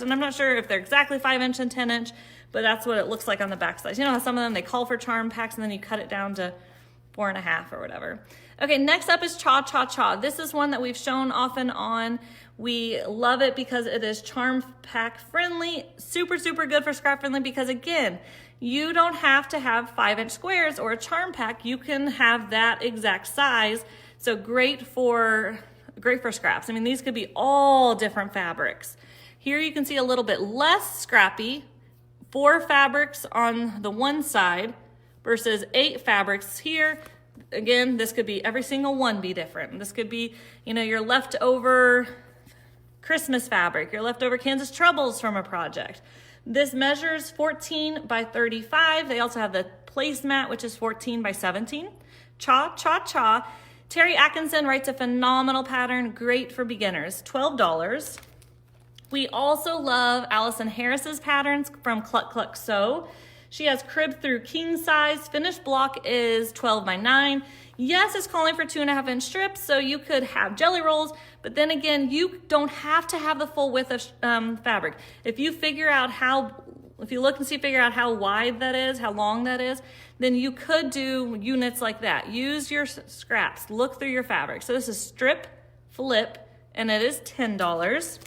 And I'm not sure if they're exactly 5-inch and 10-inch, but that's what it looks like on the back side. You know how some of them, they call for charm packs and then you cut it down to 4.5 or whatever. Okay, next up is Cha Cha Cha. This is one that we've shown off and on. We love it because it is charm pack friendly, super, super good for scrap friendly because again, you don't have to have 5-inch squares or a charm pack. You can have that exact size. So great for scraps. I mean, these could be all different fabrics. Here you can see a little bit less scrappy, 4 fabrics on the one side versus 8 fabrics here. Again, this could be every single one be different. This could be, you know, your leftover Christmas fabric, your leftover Kansas Troubles from a project. This measures 14 by 35. They also have the placemat, which is 14 by 17. Cha Cha Cha. Terry Atkinson writes a phenomenal pattern, great for beginners, $12. We also love Allison Harris's patterns from Cluck Cluck Sew. She has crib through king size. Finished block is 12 by 9. Yes, it's calling for 2.5-inch strips, so you could have jelly rolls, but then again, you don't have to have the full width of fabric. If you figure out if you look and figure out how wide that is, how long that is, then you could do units like that. Use your scraps, look through your fabric. So this is strip, flip, and it is $10.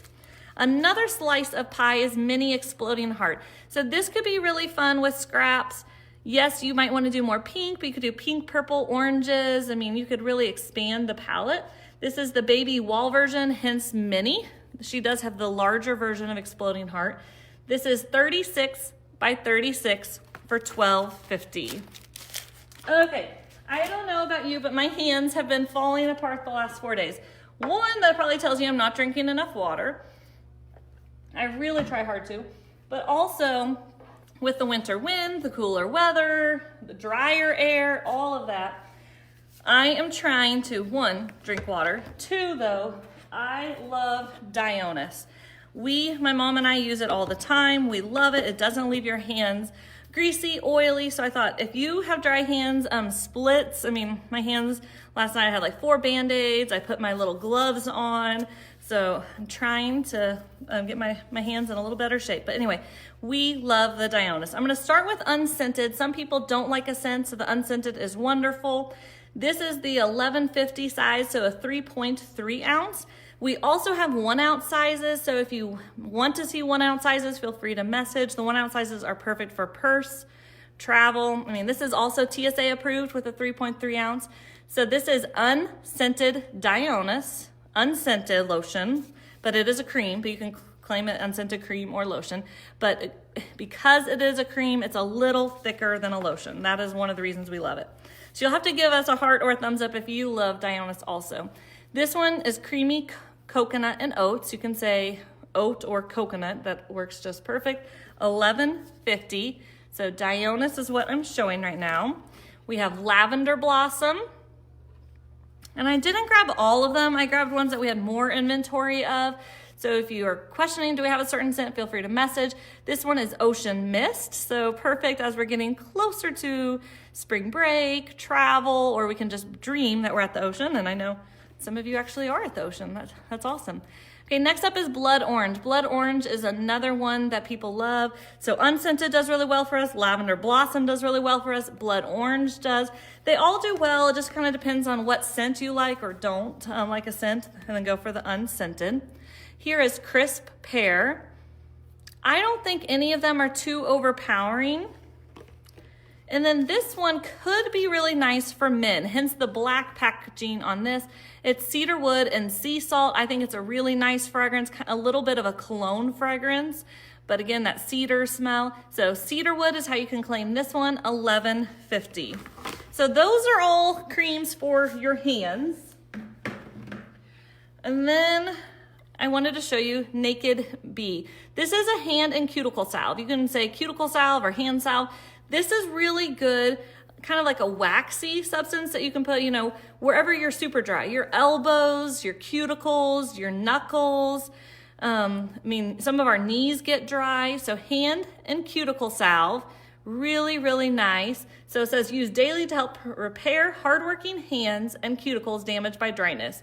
Another slice of pie is mini exploding heart. So this could be really fun with scraps. Yes, you might want to do more pink, but you could do pink, purple, oranges. I mean, you could really expand the palette. This is the baby wall version, hence mini. She does have the larger version of exploding heart. This is 36 by 36 for $12.50. Okay, I don't know about you, but my hands have been falling apart the last 4 days. One, that probably tells you I'm not drinking enough water. I really try hard to, but also with the winter wind, the cooler weather, the drier air, all of that, I am trying to, 1, drink water. 2, though, I love Dionis. My mom and I use it all the time. We love it. It doesn't leave your hands greasy, oily. So I thought if you have dry hands, splits, I mean, my hands, last night I had like 4 Band-Aids. I put my little gloves on. So I'm trying to get my hands in a little better shape. But anyway, we love the Dionis. I'm gonna start with unscented. Some people don't like a scent, so the unscented is wonderful. This is the 1150 size, so a 3.3 ounce. We also have 1 ounce sizes, so if you want to see 1 ounce sizes, feel free to message. The 1 ounce sizes are perfect for purse, travel. I mean, this is also TSA approved with a 3.3 ounce. So this is unscented Dionis. Unscented lotion, but it is a cream, but you can claim it unscented cream or lotion, but because it is a cream, it's a little thicker than a lotion. That is one of the reasons we love it. So you'll have to give us a heart or a thumbs up if you love Dionis also. This one is creamy coconut and oats. You can say oat or coconut, that works just perfect. $11.50. So Dionis is what I'm showing right now. We have lavender blossom. And I didn't grab all of them. I grabbed ones that we had more inventory of. So if you are questioning, do we have a certain scent, feel free to message. This one is ocean mist. So perfect as we're getting closer to spring break, travel, or we can just dream that we're at the ocean. And I know some of you actually are at the ocean. That's awesome. Okay, next up is blood orange. Blood orange is another one that people love. So unscented does really well for us. Lavender blossom does really well for us. Blood orange does. They all do well. It just kind of depends on what scent you like or don't like a scent, and then go for the unscented. Here is crisp pear. I don't think any of them are too overpowering. And then this one could be really nice for men, hence the black packaging on this. It's cedar wood and sea salt. I think it's a really nice fragrance, a little bit of a cologne fragrance, but again, that cedar smell. So cedar wood is how you can claim this one, $11.50. So those are all creams for your hands. And then I wanted to show you Naked Bee. This is a hand and cuticle salve. You can say cuticle salve or hand salve. This is really good, kind of like a waxy substance that you can put, wherever you're super dry. Your elbows, your cuticles, your knuckles. Some of our knees get dry. So hand and cuticle salve, really, really nice. So it says use daily to help repair hardworking hands and cuticles damaged by dryness.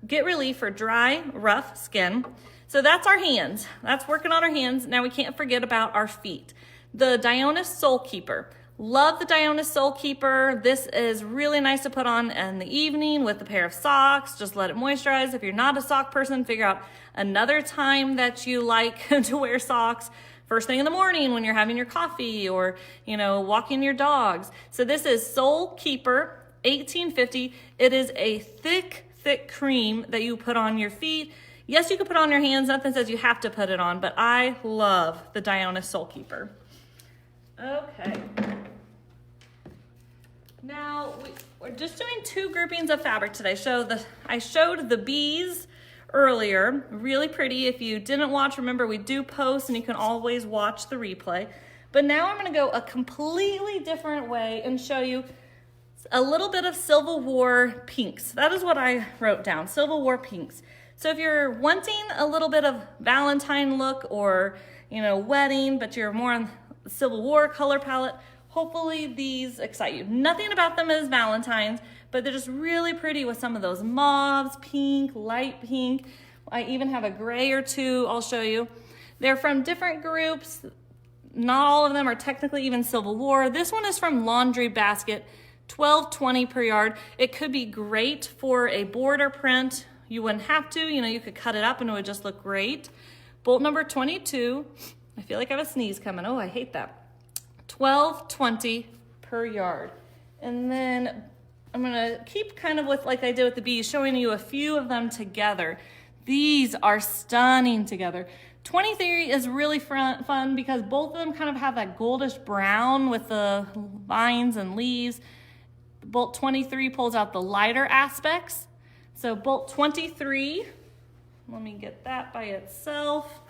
Get relief for dry, rough skin. So that's our hands. That's working on our hands. Now we can't forget about our feet. The Dionis Soul Keeper. Love the Dionis Soul Keeper. This is really nice to put on in the evening with a pair of socks. Just let it moisturize. If you're not a sock person, figure out another time that you like to wear socks. First thing in the morning when you're having your coffee or, walking your dogs. So this is Soul Keeper, $18.50. It is a thick cream that you put on your feet. Yes, you can put it on your hands. Nothing says you have to put it on, but I love the Dionis Soul Keeper. Okay. Now, we're just doing 2 groupings of fabric today. I showed the bees earlier, really pretty. If you didn't watch, remember we do post and you can always watch the replay. But now I'm gonna go a completely different way and show you a little bit of Civil War pinks. That is what I wrote down, Civil War pinks. So if you're wanting a little bit of Valentine look or, wedding, but you're more on the Civil War color palette, hopefully these excite you. Nothing about them is Valentine's, but they're just really pretty with some of those mauves, pink, light pink. I even have a gray or 2 I'll show you. They're from different groups. Not all of them are technically even Civil War. This one is from Laundry Basket, $12.20 per yard. It could be great for a border print. You wouldn't have to, you could cut it up and it would just look great. Bolt number 22. I feel like I have a sneeze coming. Oh, I hate that. $12.20 per yard. And then I'm gonna keep kind of with like I did with the bees, showing you a few of them together. These are stunning together. 23 is really fun because both of them kind of have that goldish brown with the vines and leaves. Bolt 23 pulls out the lighter aspects. So bolt 23, let me get that by itself.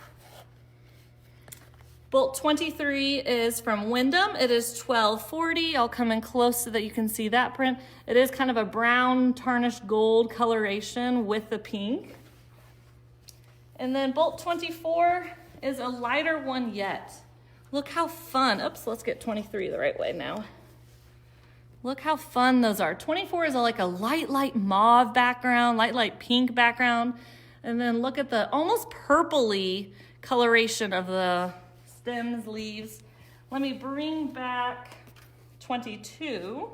Bolt 23 is from Wyndham. It is $12.40. I'll come in close so that you can see that print. It is kind of a brown tarnished gold coloration with the pink. And then bolt 24 is a lighter one yet. Look how fun. Oops, let's get 23 the right way now. Look how fun those are. 24 is like a light mauve background, light pink background. And then look at the almost purpley coloration of the stems, leaves. Let me bring back 22.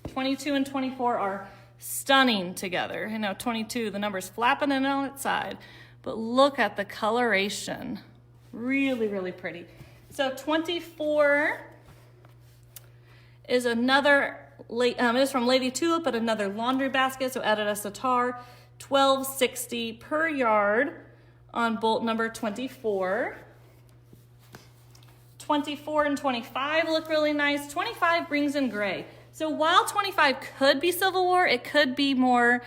22 and 24 are stunning together. 22, the number's flapping in on its side, but look at the coloration. Really, really pretty. So 24 is another, it is from Lady Tulip, but another Laundry Basket, so Editas Satar. $12.60 per yard on bolt number 24. 24 and 25 look really nice. 25 brings in gray. So while 25 could be Civil War, it could be more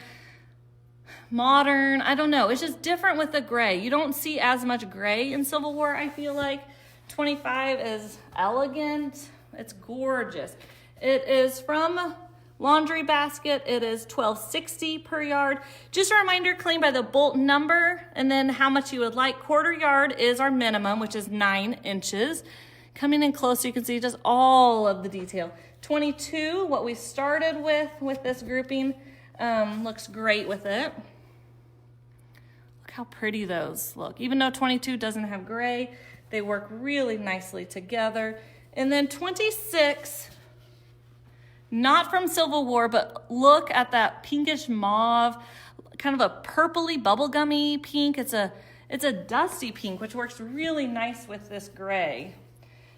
modern. I don't know. It's just different with the gray. You don't see as much gray in Civil War, I feel like. 25 is elegant. It's gorgeous. It is from Laundry Basket. It is $12.60 per yard. Just a reminder, claim by the bolt number and then how much you would like. Quarter yard is our minimum, which is 9 inches. Coming in close so you can see just all of the detail. 22, what we started with this grouping, looks great with it. Look how pretty those look. Even though 22 doesn't have gray, they work really nicely together. And then 26, not from Civil War, but look at that pinkish mauve, kind of a purpley bubblegummy pink. It's a dusty pink, which works really nice with this gray.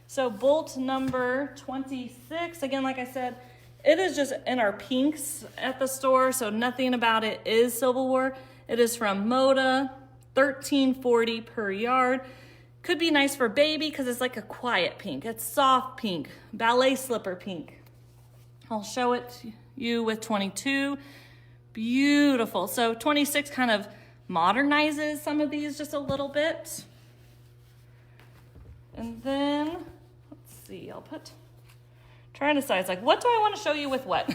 So bolt number 26, again, like I said, it is just in our pinks at the store, so nothing about it is Civil War. It is from Moda, $13.40 per yard. Could be nice for baby because it's like a quiet pink. It's soft pink, ballet slipper pink. I'll show it to you with 22. Beautiful. So 26 kind of modernizes some of these just a little bit. And then, let's see, trying to decide, like, what do I want to show you with what?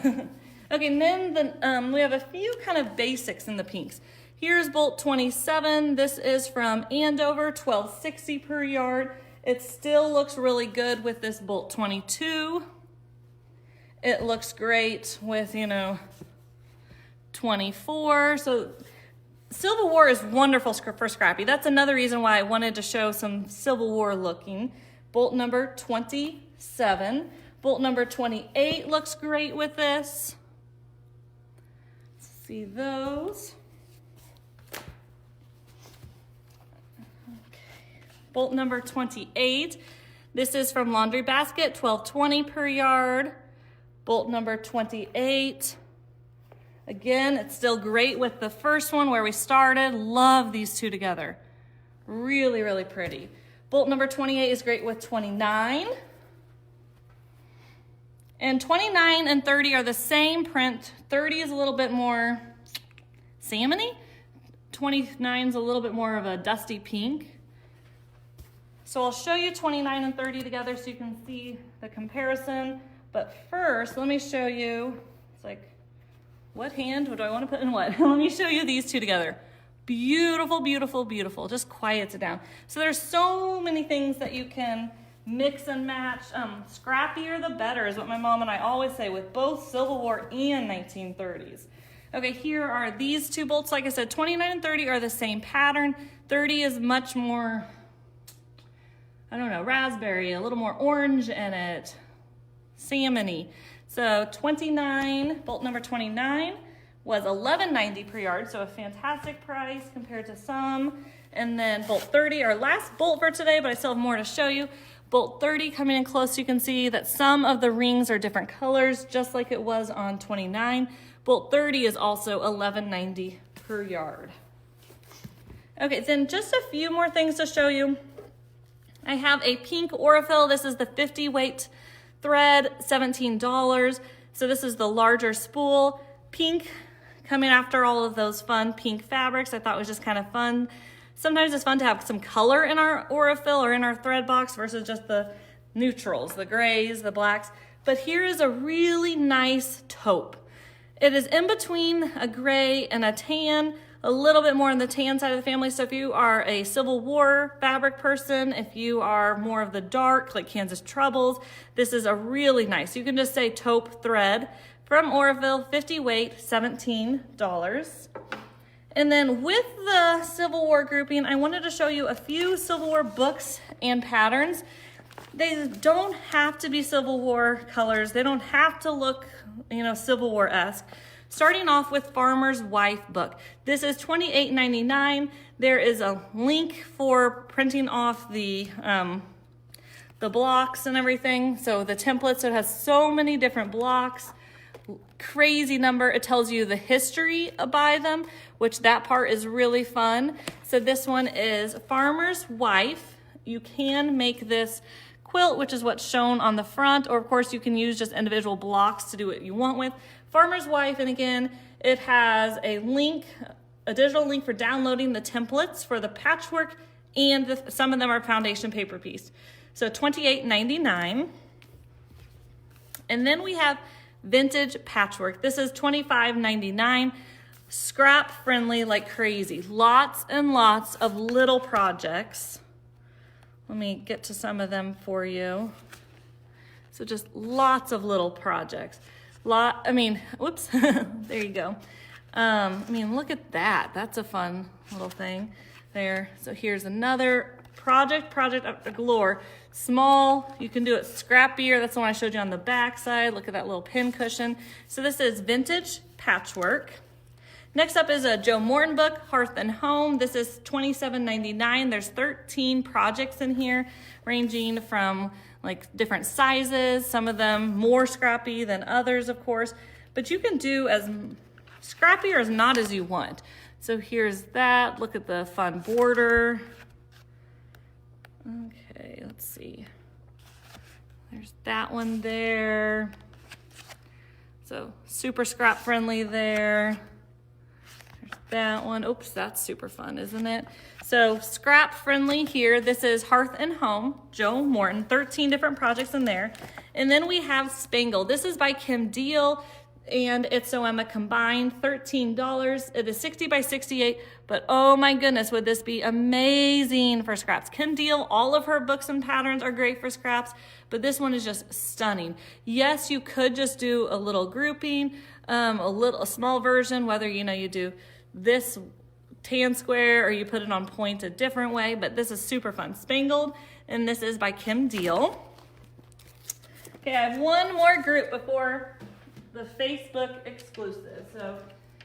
Okay, and then we have a few kind of basics in the pinks. Here's bolt 27. This is from Andover, $12.60 per yard. It still looks really good with this bolt 22. It looks great with, 24. So Civil War is wonderful for scrappy. That's another reason why I wanted to show some Civil War looking. Bolt number 27. Bolt number 28 looks great with this. Let's see those. Bolt number 28. This is from Laundry Basket, $12.20 per yard. Bolt number 28. Again, it's still great with the first one where we started. Love these two together. Really, really pretty. Bolt number 28 is great with 29. And 29 and 30 are the same print. 30 is a little bit more salmony. 29 is a little bit more of a dusty pink. So I'll show you 29 and 30 together so you can see the comparison. But first, let me show you, it's like, what hand do I want to put in what? Let me show you these two together. Beautiful, beautiful, beautiful. Just quiets it down. So there's so many things that you can mix and match. Scrappier the better is what my mom and I always say with both Civil War and 1930s. Okay, here are these two bolts. Like I said, 29 and 30 are the same pattern. 30 is much more, I don't know, raspberry, a little more orange in it, salmony. So 29, bolt number 29 was $11.90 per yard, so a fantastic price compared to some. And then bolt 30, our last bolt for today, but I still have more to show you. Bolt 30 coming in close, you can see that some of the rings are different colors, just like it was on 29. Bolt 30 is also $11.90 per yard. Okay, then just a few more things to show you. I have a pink Aurifil. This is the 50 weight thread, $17. So this is the larger spool. Pink, coming after all of those fun pink fabrics. I thought it was just kind of fun. Sometimes it's fun to have some color in our Aurifil or in our thread box versus just the neutrals, the grays, the blacks. But here is a really nice taupe. It is in between a gray and a tan, a little bit more on the tan side of the family. So if you are a Civil War fabric person, if you are more of the dark, like Kansas Troubles, this is a really nice, you can just say taupe thread from Aurifil, 50 weight, $17. And then with the Civil War grouping, I wanted to show you a few Civil War books and patterns. They don't have to be Civil War colors. They don't have to look, Civil War-esque. Starting off with Farmer's Wife book. This is $28.99. There is a link for printing off the blocks and everything. So the template, so it has so many different blocks. crazy number. It tells you the history by them, which that part is really fun. So this one is Farmer's Wife. You can make this quilt, which is what's shown on the front, or of course you can use just individual blocks to do what you want with. Farmer's Wife, and again, it has a link, a digital link for downloading the templates for the patchwork, and some of them are foundation paper piece. So $28.99. And then we have Vintage Patchwork. This is $25.99. Scrap friendly like crazy. Lots and lots of little projects. Let me get to some of them for you. So just lots of little projects. Whoops, there you go. Look at that. That's a fun little thing there. So here's another project galore. Small, you can do it scrappier. That's the one I showed you on the back side. Look at that little pin cushion. So this is Vintage Patchwork. Next up is a Joe Morton book, Hearth and Home. This is $27.99. There's 13 projects in here, ranging from like different sizes, some of them more scrappy than others, of course, but you can do as scrappy or as not as you want. So here's that. Look at the fun border. Okay, let's see. There's that one there. So super scrap friendly there. There's that one. Oops, that's super fun, isn't it? So scrap friendly here. This is Hearth and Home, Joe Morton, 13 different projects in there. And then we have Spangled. This is by Kim Deal and It's So Emma combined, $13. It is 60 by 68, but oh my goodness, would this be amazing for scraps. Kim Deal, all of her books and patterns are great for scraps, but this one is just stunning. Yes, you could just do a little grouping, a small version, whether you do this tan square or you put it on point a different way, but this is super fun. Spangled, and this is by Kim Deal. Okay, I have one more group before the Facebook exclusive. So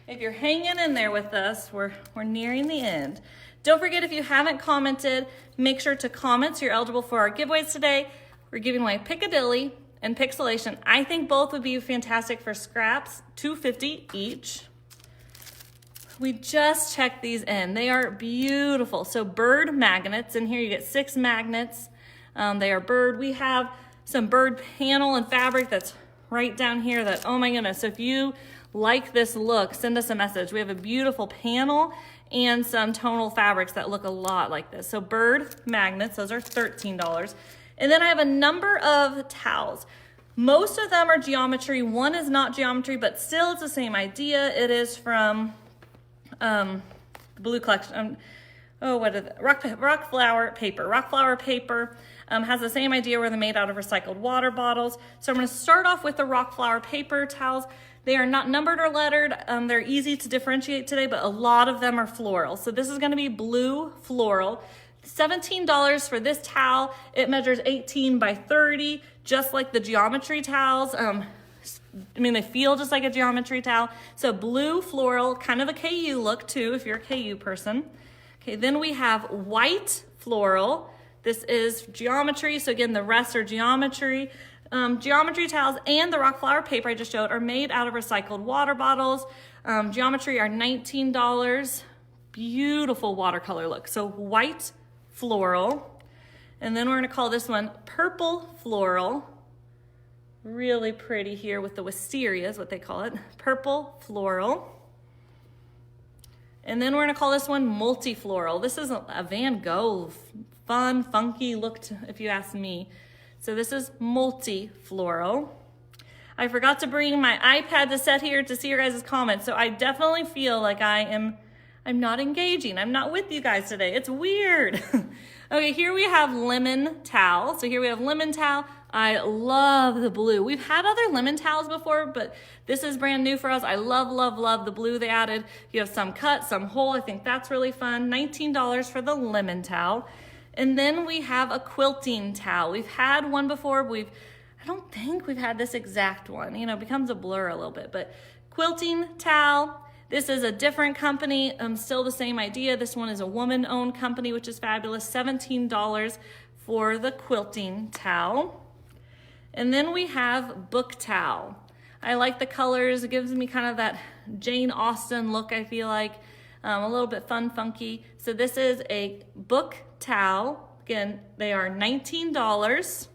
if you're hanging in there with us, we're nearing the end. Don't forget, if you haven't commented, make sure to comment so you're eligible for our giveaways today. We're giving away Piccadilly and Pixelation. I think both would be fantastic for scraps, $2.50 each. We just checked these in. They are beautiful. So bird magnets, in here you get 6 magnets. They are bird. We have some bird panel and fabric that's right down here that, oh my goodness. So if you like this look, send us a message. We have a beautiful panel and some tonal fabrics that look a lot like this. So bird magnets, those are $13. And then I have a number of towels. Most of them are geometry. One is not geometry, but still it's the same idea. It is from Blue Collection. Rock flower paper. Rock flower paper has the same idea where they're made out of recycled water bottles. So I'm going to start off with the rock flower paper towels. They are not numbered or lettered. They're easy to differentiate today, but a lot of them are floral. So this is going to be blue floral. $17 for this towel. It measures 18 by 30, just like the geometry towels. They feel just like a geometry towel. So blue floral, kind of a KU look too, if you're a KU person. Okay, then we have white floral. This is geometry. So again, the rest are geometry. Geometry towels and the rock flower paper I just showed are made out of recycled water bottles. Geometry are $19. Beautiful watercolor look. So white floral. And then we're gonna call this one purple floral. Really pretty here with the wisteria is what they call it. Purple floral. And then we're gonna call this one multi-floral. This is a Van Gogh, fun, funky look, if you ask me. So this is multi-floral. I forgot to bring my iPad to set here to see your guys' comments. So I definitely feel like I'm not engaging. I'm not with you guys today. It's weird. Okay, here we have lemon towel. So here we have lemon towel. I love the blue. We've had other lemon towels before, but this is brand new for us. I love, love, love the blue they added. You have some cut, some whole. I think that's really fun. $19 for the lemon towel. And then we have a quilting towel. We've had one before. I don't think we've had this exact one. It becomes a blur a little bit, but quilting towel. This is a different company, still the same idea. This one is a woman-owned company, which is fabulous. $17 for the quilting towel. And then we have book towel. I like the colors. It gives me kind of that Jane Austen look, I feel like. A little bit fun, funky. So this is a book towel. Again, they are $19.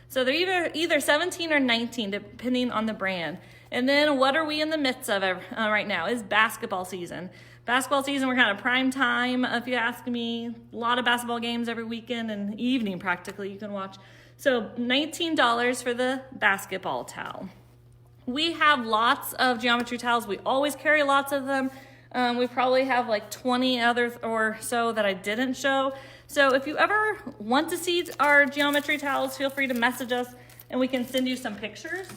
So they're either 17 or 19, depending on the brand. And then what are we in the midst of right now is basketball season. Basketball season, we're kind of prime time, if you ask me. A lot of basketball games every weekend and evening practically you can watch. So $19 for the basketball towel. We have lots of geometry towels. We always carry lots of them. We probably have like 20 others or so that I didn't show. So if you ever want to see our geometry towels, feel free to message us and we can send you some pictures.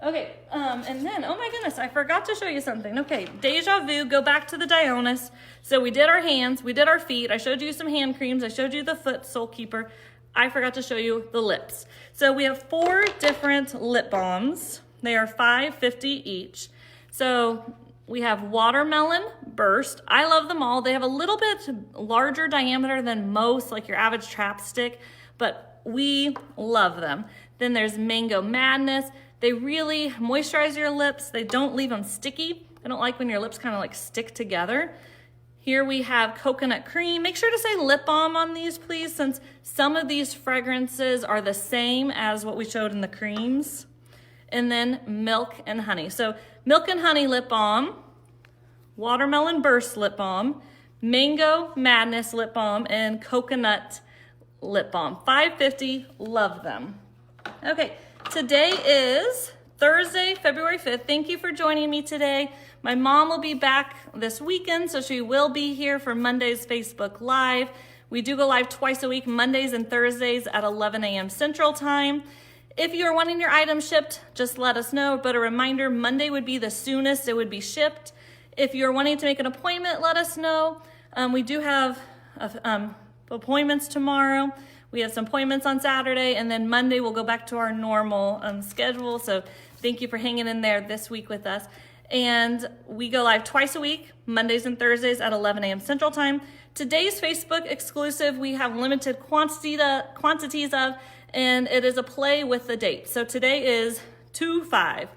Okay, and then, oh my goodness, I forgot to show you something. Okay, deja vu, go back to the Dionis. So we did our hands, we did our feet. I showed you some hand creams. I showed you the foot Soul Keeper. I forgot to show you the lips. So we have 4 different lip balms. They are $5.50 each. So we have Watermelon Burst. I love them all. They have a little bit larger diameter than most, like your average chapstick, but we love them. Then there's Mango Madness. They really moisturize your lips. They don't leave them sticky. I don't like when your lips kind of like stick together. Here we have Coconut Cream. Make sure to say lip balm on these, please, since some of these fragrances are the same as what we showed in the creams. And then Milk and Honey. So Milk and Honey lip balm, Watermelon Burst lip balm, Mango Madness lip balm, and Coconut lip balm. $5.50, love them. Okay, today is Thursday, February 5th. Thank you for joining me today. My mom will be back this weekend, so she will be here for Monday's Facebook Live. We do go live twice a week, Mondays and Thursdays at 11 a.m. Central Time. If you are wanting your item shipped, just let us know. But a reminder, Monday would be the soonest it would be shipped. If you're wanting to make an appointment, let us know. We do have appointments tomorrow. We have some appointments on Saturday, and then Monday we'll go back to our normal schedule. So thank you for hanging in there this week with us. And we go live twice a week, Mondays and Thursdays at 11 a.m. Central Time. Today's Facebook exclusive, we have limited quantities of, and it is a play with the date. So today is 2/5,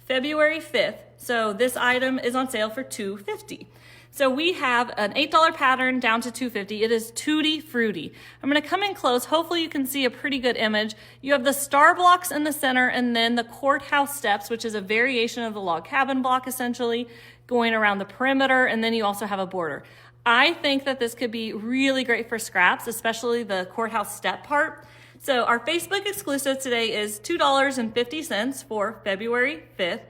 February 5th. So this item is on sale for $2.50. So we have an $8 pattern down to $2.50. It is Tutti Frutti. I'm gonna come in close. Hopefully you can see a pretty good image. You have the star blocks in the center and then the courthouse steps, which is a variation of the log cabin block essentially, going around the perimeter, and then you also have a border. I think that this could be really great for scraps, especially the courthouse step part. So our Facebook exclusive today is $2.50 for February 5th,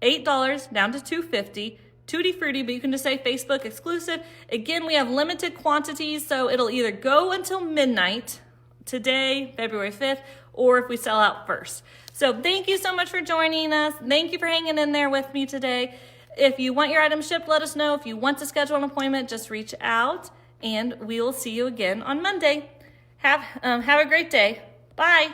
$8 down to $2.50. Tutti Frutti, but you can just say Facebook exclusive. Again, we have limited quantities, so it'll either go until midnight today, February 5th, or if we sell out first. So thank you so much for joining us. Thank you for hanging in there with me today. If you want your item shipped, let us know. If you want to schedule an appointment, just reach out, and we will see you again on Monday. Have a great day. Bye.